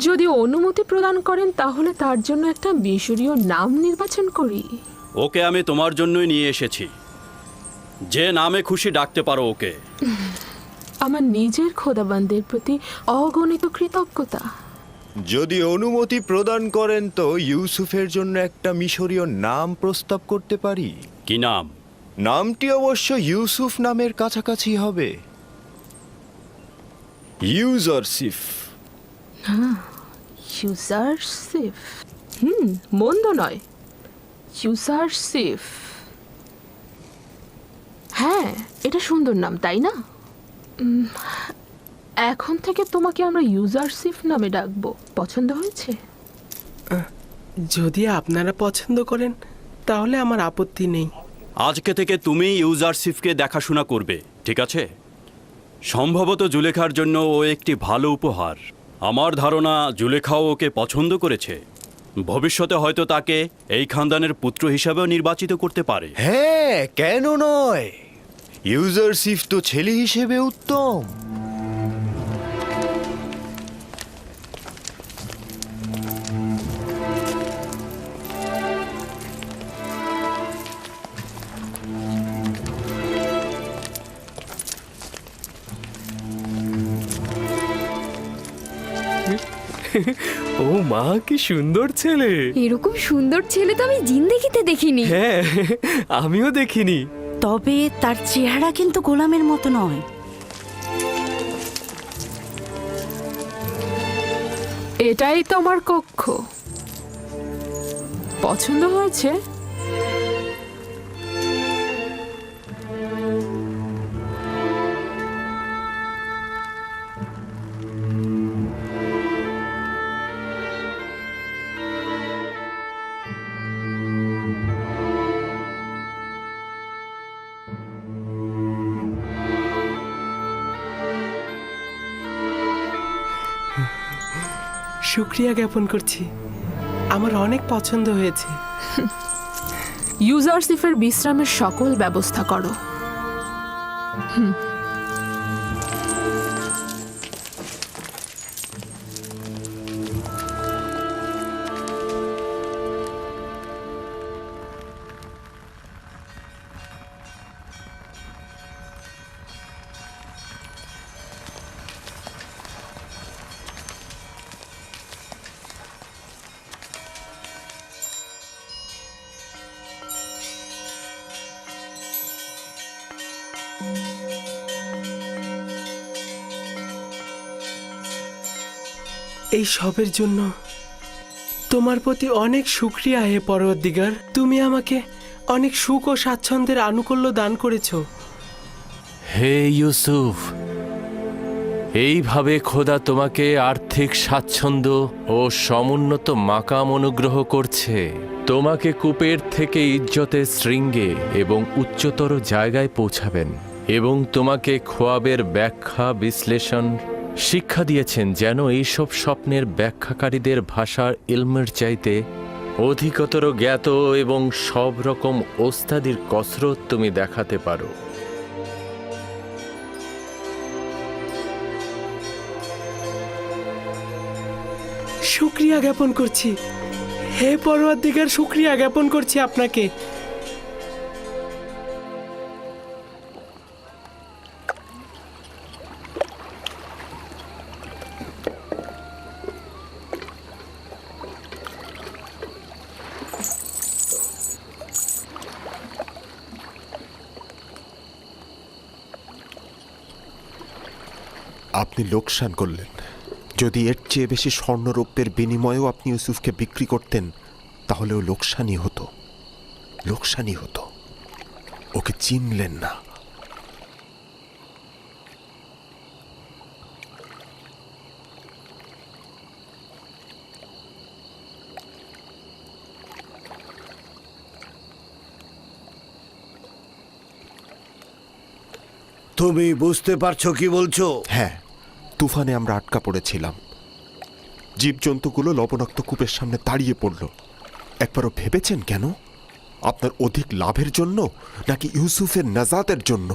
যদি অনুমতি প্রদান করেন তাহলে তার জন্য একটা মিশরীয় নাম নির্বাচন করি। ওকে আমি তোমার জন্যই নিয়ে এসেছি। যে নামে খুশি ডাকতে পারো ওকে। আমার নিজের খোদাবান্দের প্রতি অগণিত কৃতজ্ঞতা। যদি অনুমতি প্রদান করেন তো ইউসুফের জন্য একটা মিশরীয় নাম প্রস্তাব করতে পারি। কি নাম? নামটি অবশ্য ইউসুফ নামের কাছাকাছি হবে। ইউজারসিফ। ইউজারসিফ, মন্দ নয়। ইউজারসিফ, হ্যাঁ, এটা সুন্দর নাম, তাই না? এখন থেকে তোমাকে আমরা ইউজারসিফ নামে ডাকবো। পছন্দ হয়েছে? যদি আপনারা পছন্দ করেন তাহলে আমার আপত্তি নেই। আজকে থেকে তুমি ইউজারসিফকে দেখাশোনা করবে, ঠিক আছে? সম্ভবত জুলেখার জন্য ও একটি ভালো উপহার। আমার ধারণা জুলেখাও ওকে পছন্দ করেছে। ভবিষ্যতে হয়তো তাকে এই খানদানের পুত্র হিসাবেও নির্বাচিত করতে পারে। হ্যাঁ, কেন নয়? ইউজারসিফ তো ছেলে হিসেবে উত্তম। ও মা, কি সুন্দর ছেলে! এরকম সুন্দর ছেলে তো আমি জিন্দেগিতে দেখিনি। হ্যাঁ, আমিও দেখিনি। তবে তার চেহারা কিন্তু গোলামের মতো নয়। এটাই তোমার কক্ষ। পছন্দ হয়েছে? শুক্রিয়া জ্ঞাপন করছি, আমার অনেক পছন্দ হয়েছে। ইউজারসিফের বিশ্রামের সকল ব্যবস্থা করো। এই সবের জন্য তোমার প্রতি অনেক শুক্রিয়া হে পরওয়ারদিগার। তুমি আমাকে অনেক সুখ ও স্বাচ্ছন্দ্যের আনুকূল্য দান করেছো। হে ইউসুফ, এইভাবে খোদা তোমাকে আর্থিক স্বাচ্ছন্দ্য ও সমুন্নত মাকাম অনুগ্রহ করছে। তোমাকে কূপের থেকে ইজ্জতের শৃঙ্গে এবং উচ্চতর জায়গায় পৌঁছাবেন এবং তোমাকে খোয়াবের ব্যাখ্যা বিশ্লেষণ শিক্ষা দিয়েছেন, যেন এইসব স্বপ্নের ব্যাখ্যাকারীদের ভাষার ইলমের চাইতে অধিকতর জ্ঞাত এবং সব রকম ওস্তাদির কসরত তুমি দেখাতে পারো। শুক্রিয়া জ্ঞাপন করছি হে পরওয়ারদিগার, শুক্রিয়া জ্ঞাপন করছি আপনাকে। আপনি লোকসান করলেন। যদি এর চেয়ে বেশি স্বর্ণরৌপ্যের বিনিময়েও আপনি ইউসুফকে বিক্রি করতেন, তাহলেও লোকসানই হতো, লোকসানই হতো। ওকে চিনলেন না। তুমি বুঝতে পারছো কি বলছো? হ্যাঁ, তুফানে আমরা আটকা পড়েছিলাম। জীবজন্তুগুলো লবণাক্ত কূপের সামনে দাঁড়িয়ে পড়ল। একবারও ভেবেছেন কেন? আপনার অধিক লাভের জন্য নাকি ইউসুফের নাজাতের জন্য?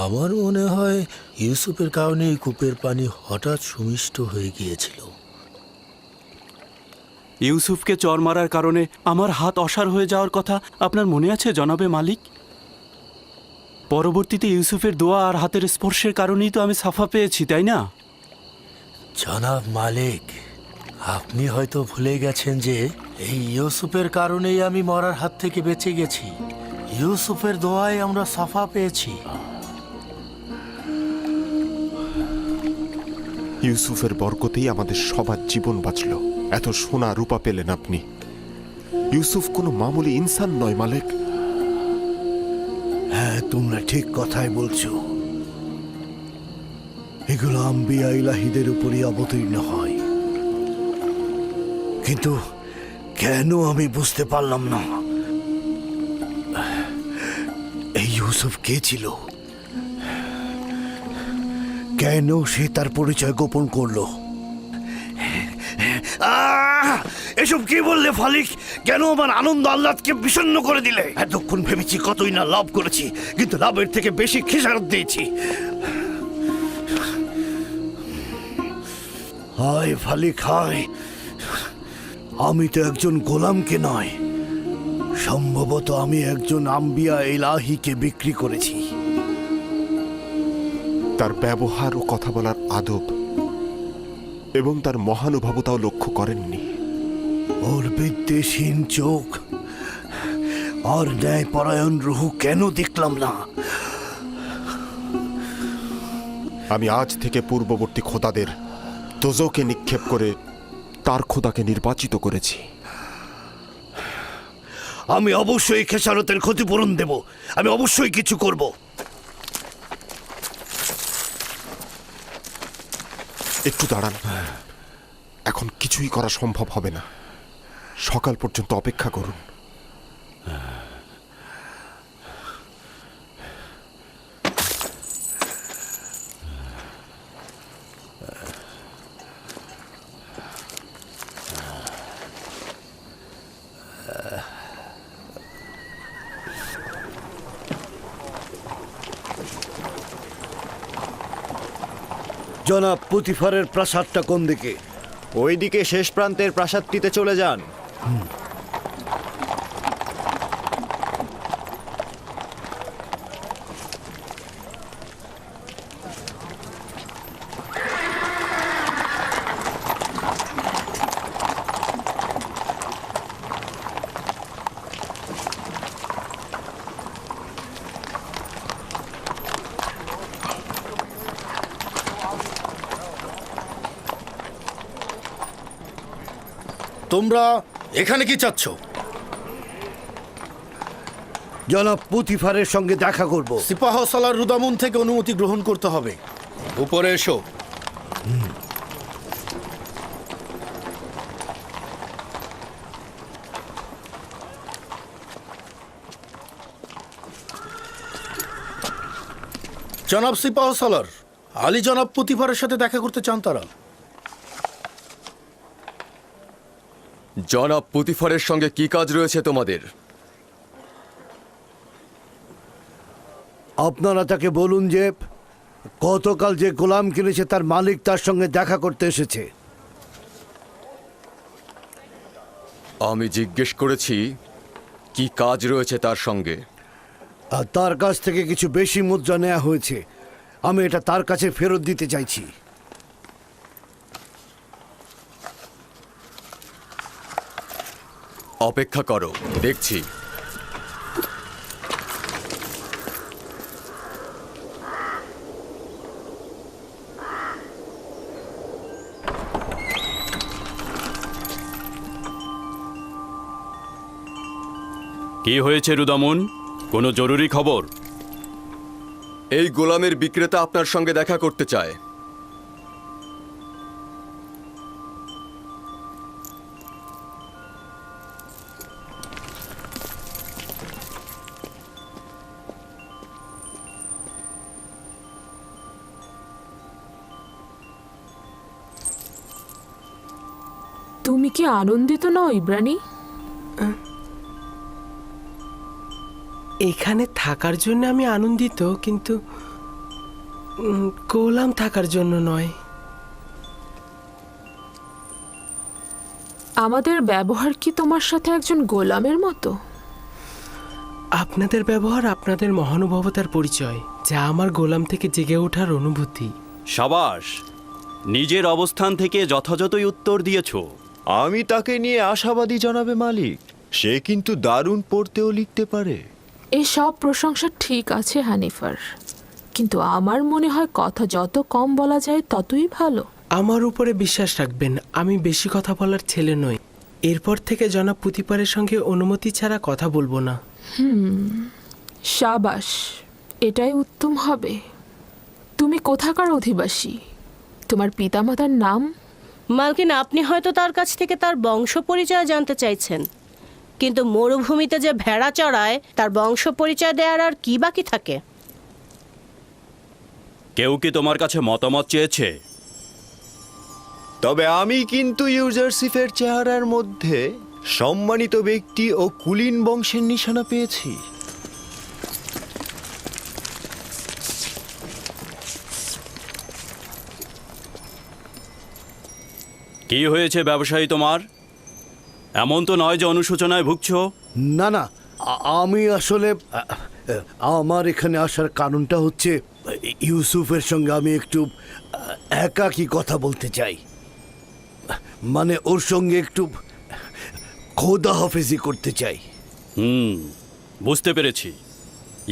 আমার মনে হয় ইউসুফের কারণে এই কূপের পানি হঠাৎ সুমিষ্ট হয়ে গিয়েছিল। ইউসুফকে চর মারার কারণে আমার হাত অসাড় হয়ে যাওয়ার কথা আপনার মনে আছে জনাবে মালিক? পরবর্তীতে ইউসুফের দোয়া আর হাতের স্পর্শের কারণেই তো আমি সাফা পেয়েছি, তাই না? জনাব মালিক, আপনি হয়তো ভুলে গেছেন যে এই ইউসুফের কারণেই আমি মরার হাত থেকে বেঁচে গেছি। ইউসুফের দোয়ায় আমরা সাফা পেয়েছি। ইউসুফের বরকতেই আমাদের সবার জীবন বাঁচল। এত সোনা রূপা পেলেন আপনি। ইউসুফ কোনো মামুলি ইনসান নয় মালিক। হ্যাঁ, তোমরা ঠিক কথাই বলছো। এগুলো আম্বিয়া ইলাহিদের উপরই অবতীর্ণ হয়, কিন্তু কেন আমি বুঝতে পারলাম না এই ইউসুফ কে ছিল, কেন সে তার পরিচয় গোপন করলো। এসব কি বললে ফালিক? কেন আমার আনন্দ আহ্লাদকে বিষণ্ণ করে দিলে? এতক্ষণ ভেবেছি কতই না লাভ করেছি, কিন্তু লাভের থেকে বেশি খেসারত দিয়েছি। হায় ফালিক হায়, আমি তো একজন গোলামকে নয়, সম্ভবত আমি একজন আম্বিয়া ইলাহিকে বিক্রি করেছি। তার ব্যবহার ও কথা বলার আদব এবং তার মহানুভবতাও লক্ষ্য করেননি। ওর বিদ্বেষহীন চোখ আর ন্যায়পরায়ণ রুহু কেন দেখলাম না? আমি আজ থেকে পূর্ববর্তী খোদাদের দোজকে নিক্ষেপ করে তার খোদাকে নির্বাচিত করেছি। আমি অবশ্যই খেসারতের ক্ষতিপূরণ দেব, আমি অবশ্যই কিছু করব। একটু দাঁড়ান, এখন কিছুই করা সম্ভব হবে না। সকাল পর্যন্ত অপেক্ষা করুন। জনাব পুতিফারের প্রাসাদটা কোন দিকে? ওইদিকে শেষ প্রান্তের প্রাসাদটিতে চলে যান। তোমরা এখানে কি চাচ্ছ? জনাব পুতিফারের সঙ্গে দেখা করব। সিপাহ সালার রুদামুন থেকে অনুমতি গ্রহণ করতে হবে। উপরে এসো। জনাব সিপাহ সালার, আলী জনাব পুতিফারের সাথে দেখা করতে চান তারা। জনাব পুতিফারের সঙ্গে কি কাজ রয়েছে তোমাদের? আপনারা তাকে বলুন যে গতকাল যে গোলাম কিনেছে তার মালিক তার সঙ্গে দেখা করতে এসেছে। আমি জিজ্ঞেস করেছি কি কাজ রয়েছে তার সঙ্গে। আর তার কাছ থেকে কিছু বেশি মুদ্রা নেওয়া হয়েছে, আমি এটা তার কাছে ফেরত দিতে চাইছি। অপেক্ষা করো, দেখছি। কি হয়েছে রুদামুন? কোনো জরুরি খবর? এই গোলামের বিক্রেতা আপনার সঙ্গে দেখা করতে চায়। তুমি কি আনন্দিত নও ইব্রানি? এখানে থাকার জন্য আমি আনন্দিত, কিন্তু গোলাম থাকার জন্য নয়। আমাদের ব্যবহার কি তোমার সাথে একজন গোলামের মতো? আপনাদের ব্যবহার আপনাদের মহানুভবতার পরিচয়, যা আমার গোলাম থেকে জেগে ওঠার অনুভূতি। সাবাস, নিজের অবস্থান থেকে যথাযথই উত্তর দিয়েছো। আমি তাকে নিয়ে আশাবাদী জনাবে মালিক। সে কিন্তু দারুণ পড়তেও লিখতে পারে। এই সব প্রশংসা ঠিক আছে হানিফার, কিন্তু আমার মনে হয় কথা যত কম বলা যায় ততই ভালো। আমার উপরে বিশ্বাস রাখবেন, আমি বেশি কথা বলার ছেলে নই। এরপর থেকে জনাব পুতিপারের সঙ্গে অনুমতি ছাড়া কথা বলবো না। সাবাস, এটাই উত্তম হবে। তুমি কোথাকার অধিবাসী? তোমার পিতামাতার নাম? মালকিন, আপনি হয়তো তার কাছ থেকে তার বংশ পরিচয় জানতে চাইছেন, কিন্তু মরুভূমিতে যে ভেড়া চড়ায় তার বংশ পরিচয় দেওয়ার আর কি বাকি থাকে? কেউ কি তোমার কাছে মতামত চেয়েছে? তবে আমি কিন্তু ইউজারসিফের চেহারার মধ্যে সম্মানিত ব্যক্তি ও কুলীন বংশের নিশানা পেয়েছি। কি হয়েছে ব্যবসায়ী তোমার? এমন তো নয় যে অনুশোচনায় ভুগছো। না না, আমি আসলে আমার এখানে আসার কারণটা হচ্ছে ইউসুফের সঙ্গে আমি একটু একাকী কথা বলতে চাই। মানে ওর সঙ্গে একটু খোদা হাফেজি করতে চাই। বুঝতে পেরেছি।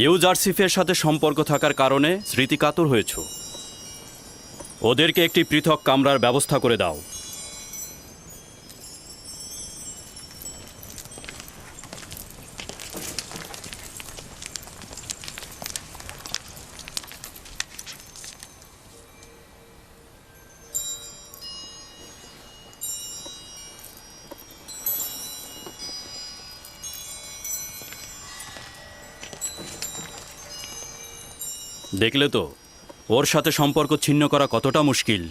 ইউজারসিফের সাথে সম্পর্ক থাকার কারণে স্মৃতিকাতর হয়েছ। ওদেরকে একটি পৃথক কামরার ব্যবস্থা করে দাও। দেখলে তো ওর সাথে সম্পর্ক ছিন্ন করা কতটা মুশকিল।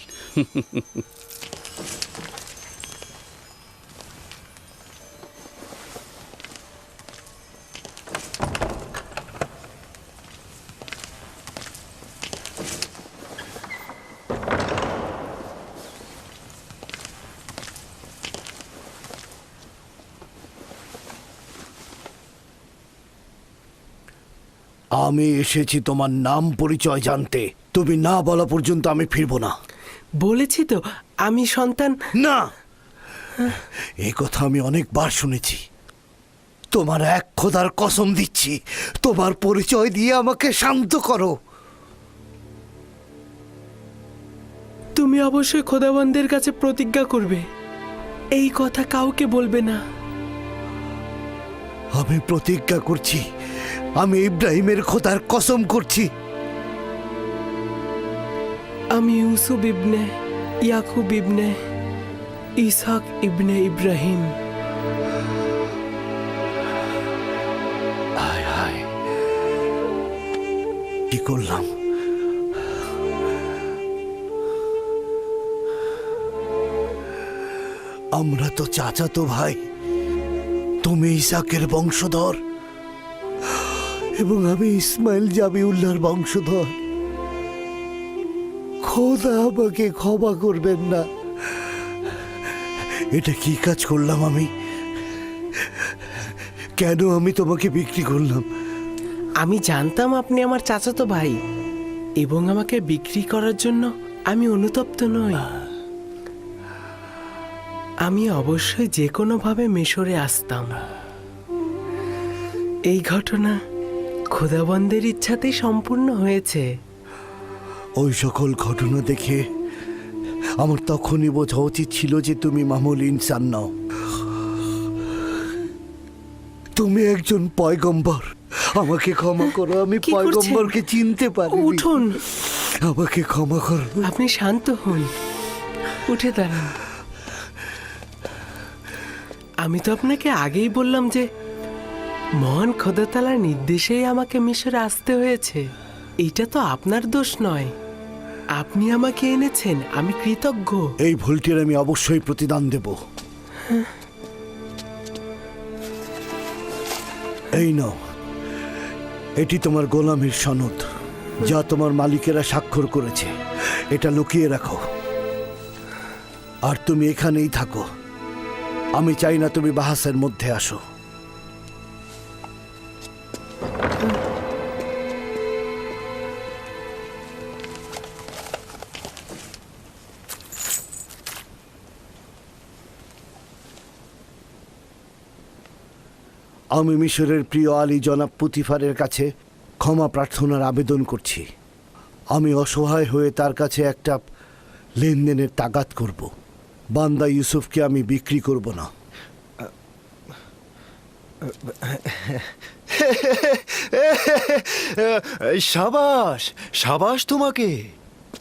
আমি এসেছি তোমার নাম পরিচয় জানতে। তুমি না বলা পর্যন্ত আমি ফিরবো না। বলেছি তো আমি সন্তান। না, এই কথা আমি অনেকবার শুনেছি। তোমার এক খোদার কসম দিচ্ছি, তোমার পরিচয় দিয়ে আমাকে শান্ত করো। তুমি অবশ্যই খোদাবন্দের কাছে প্রতিজ্ঞা করবে, এই কথা কাউকে বলবে না। আমি প্রতিজ্ঞা করছি, আমি ইব্রাহিমের খোদার কসম করছি। আমি ইউসুফ ইবনে ইয়াকুব ইবনে ইসহাক ইবনে ইব্রাহিম। হায় হায়, কি করলাম? আমরা তো চাচাতো ভাই। তুমি ইসাকের বংশধর এবং আমি ইসমাইল জাবিউল্লাহর বংশধর। খোদা আমাকে ক্ষমা করবেন না। এটা কি কাজ করলাম আমি? কেন আমি তোমাকে বিক্রি করলাম? আমি জানতাম আপনি আমার চাচাতো ভাই এবং আমাকে বিক্রি করার জন্য আমি অনুতপ্ত নই। আমি অবশ্যই যে কোনোভাবে মিশরে আসতাম। এই ঘটনা খোদাবন্দের ইচ্ছাতেই সম্পূর্ণ হয়েছে। ওই সকল ঘটনা দেখে আমার তখনই বোঝা উচিত ছিল যে তুমি মামুল ইনসান নও। তুমি একজন পয়গম্বর। আমাকে ক্ষমা করো, আমি কি করছেন? পয়গম্বরকে চিনতে পারি। উঠুন, আমাকে ক্ষমা করো। আপনি শান্ত হন, উঠে দাঁড়ান। আমি তো আপনাকে আগেই বললাম যে মহান খোদা তাআলার নির্দেশেই আমাকে মিশরে আসতে হয়েছে। এটা তো আপনার দোষ নয়, আপনি আমাকে এনেছেন, আমি কৃতজ্ঞ। এই ভুলটির আমি অবশ্যই প্রতিদান দেব। এই নাও, এটি তোমার গোলামের সনদ, যা তোমার মালিকেরা স্বাক্ষর করেছে। এটা লুকিয়ে রাখো, আর তুমি এখানেই থাকো। আমি চাই না তুমি বাহাসের মধ্যে আসো। আমি মিশরের প্রিয় আলী জনাব পুতিফারের কাছে ক্ষমা প্রার্থনার আবেদন করছি। আমি অসহায় হয়ে তার কাছে একটা লেনদেনের তাগাদ করব। বান্দা ইউসুফকে আমি বিক্রি করব না। সাবাস সাবাস তোমাকে।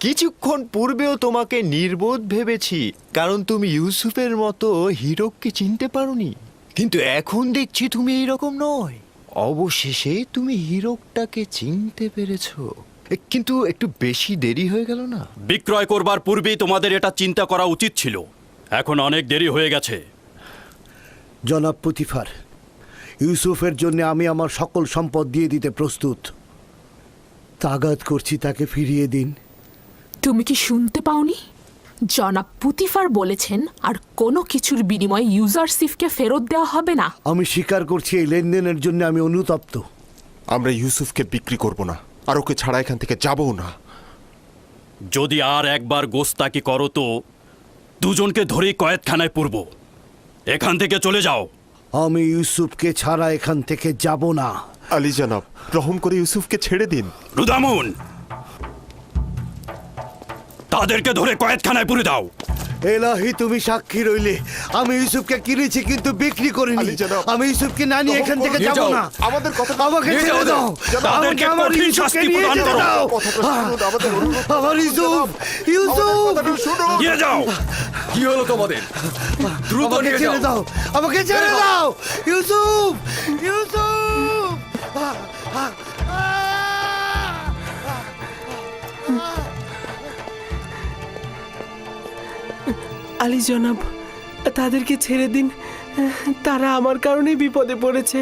কিছুক্ষণ পূর্বেও তোমাকে নির্বোধ ভেবেছি, কারণ তুমি ইউসুফের মতো হীরককে চিনতে পারোনি। কিন্তু এখন দেখছি তুমি এইরকম নয়। অবশেষে তুমি হীরকটাকে চিনতে পেরেছো। কিন্তু একটু বেশি দেরি হয়ে গেল না? বিক্রয় করবার পূর্বেই তোমাদের এটা চিন্তা করা উচিত ছিল। এখন অনেক দেরি হয়ে গেছে। জনাব পুতিফার, ইউসুফের জন্য আমি আমার সকল সম্পদ দিয়ে দিতে প্রস্তুত। তাগাদ করছি তাকে ফিরিয়ে দিন। তুমি কি শুনতে পাওনি? জনাব পুতিফার বলেছেন আর কোনো কিছুর বিনিময়ে ইউজারশিপকে ফেরত দেওয়া হবে না। আমি স্বীকার করছি এই লেনদেনের জন্য আমি অনুতপ্ত। আমরা ইউসুফকে বিক্রি করব না, আর ওকে ছাড়া এখান থেকে যাবও না। যদি আর একবার গোস্তাকি করো তো দুজনকে ধরেই কয়েদখানায় পুরব। এখান থেকে চলে যাও। আমি ইউসুফকে ছাড়া এখান থেকে যাব না। আলী জনাব, রহম করে ইউসুফকে ছেড়ে দিন। রুদামুন, তাদেরকে ধরে কয়েদখানায় পুরে দাও। এলাহি, তুমি সাক্ষী রইলে। আমি ইউসুফকে কিনেছি কিন্তু বিক্রি করিনি। আলী জনাব, আমি ইউসুফকে না নিয়ে এখান থেকে যাব না। আমাদের কথা আমাকে ছেড়ে দাও। তাদেরকে আমাকে আমার কঠিন ইউসুফকে শাস্তি নিয়ে প্রদান যেতে করো। দাও। আমার ইউসুফ, ইউসুফ, নিয়ে যাও। কি হলো তোমাদের? দ্রুত আমাকে নিয়ে ছেড়ে যাও। দাও। আমাকে ছেড়ে দাও। ইউসুফ, ইউসুফ। আলী জনাব, তাদেরকে ছেড়ে দিন, তারা আমার কারণেই বিপদে পড়েছে।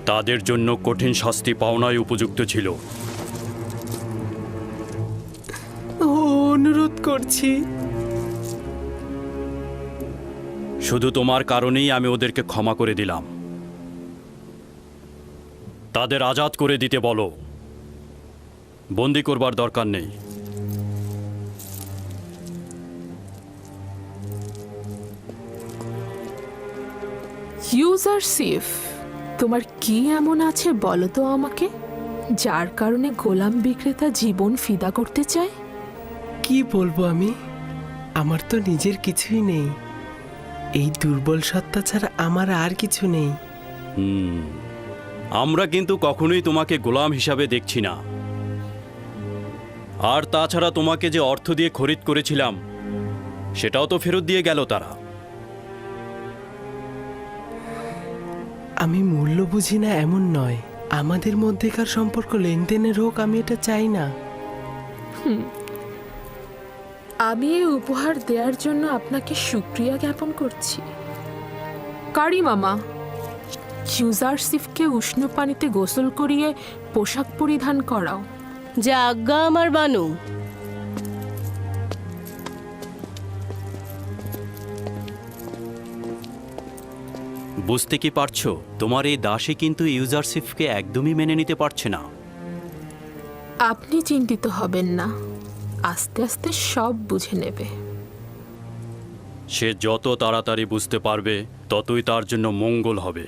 তাদের জন্য কঠিন শাস্তি পাওনাই উপযুক্ত ছিল। অনুরোধ করছি। শুধু তোমার কারণেই আমি ওদেরকে ক্ষমা করে দিলাম। তাদের আজাদ করে দিতে বলো, বন্দি করবার দরকার নেই। ইউজারশিপ, তোমার কি এমন আছে বলো তো আমাকে, যার কারণে গোলাম বিক্রেতা জীবন ফিদা করতে চায়? কি বলবো আমি? আমার তো নিজের কিছুই নেই। এই দুর্বল সত্তা ছাড়া আমার আর কিছু নেই। আমরা কিন্তু কখনোই তোমাকে গোলাম হিসাবে দেখছি না। আর তাছাড়া তোমাকে যে অর্থ দিয়ে খরিদ করেছিলাম সেটাও তো ফেরত দিয়ে গেল তারা। আমি মূল্য বুঝি না এমন নয়, আমাদের মধ্যেকার সম্পর্ক লেনদেনের হোক, আমি এটা চাই না। আমি এই উপহার দেওয়ার জন্য আপনাকে শুকরিয়া জ্ঞাপন করছি। কারি মামা, ইউজারশিপকে উষ্ণ পানিতে গোসল করিয়ে পোশাক পরিধান করাও। যা আজ্ঞা আমার বানু। বুঝতে কি পারছো, তোমার এই দাসী কিন্তু ইউজারশিপকে একদমই মেনে নিতে পারছে না। আপনি চিন্তিত হবেন না, আস্তে আস্তে সব বুঝে নেবে। সে যত তাড়াতাড়ি বুঝতে পারবে ততই তার জন্য মঙ্গল হবে।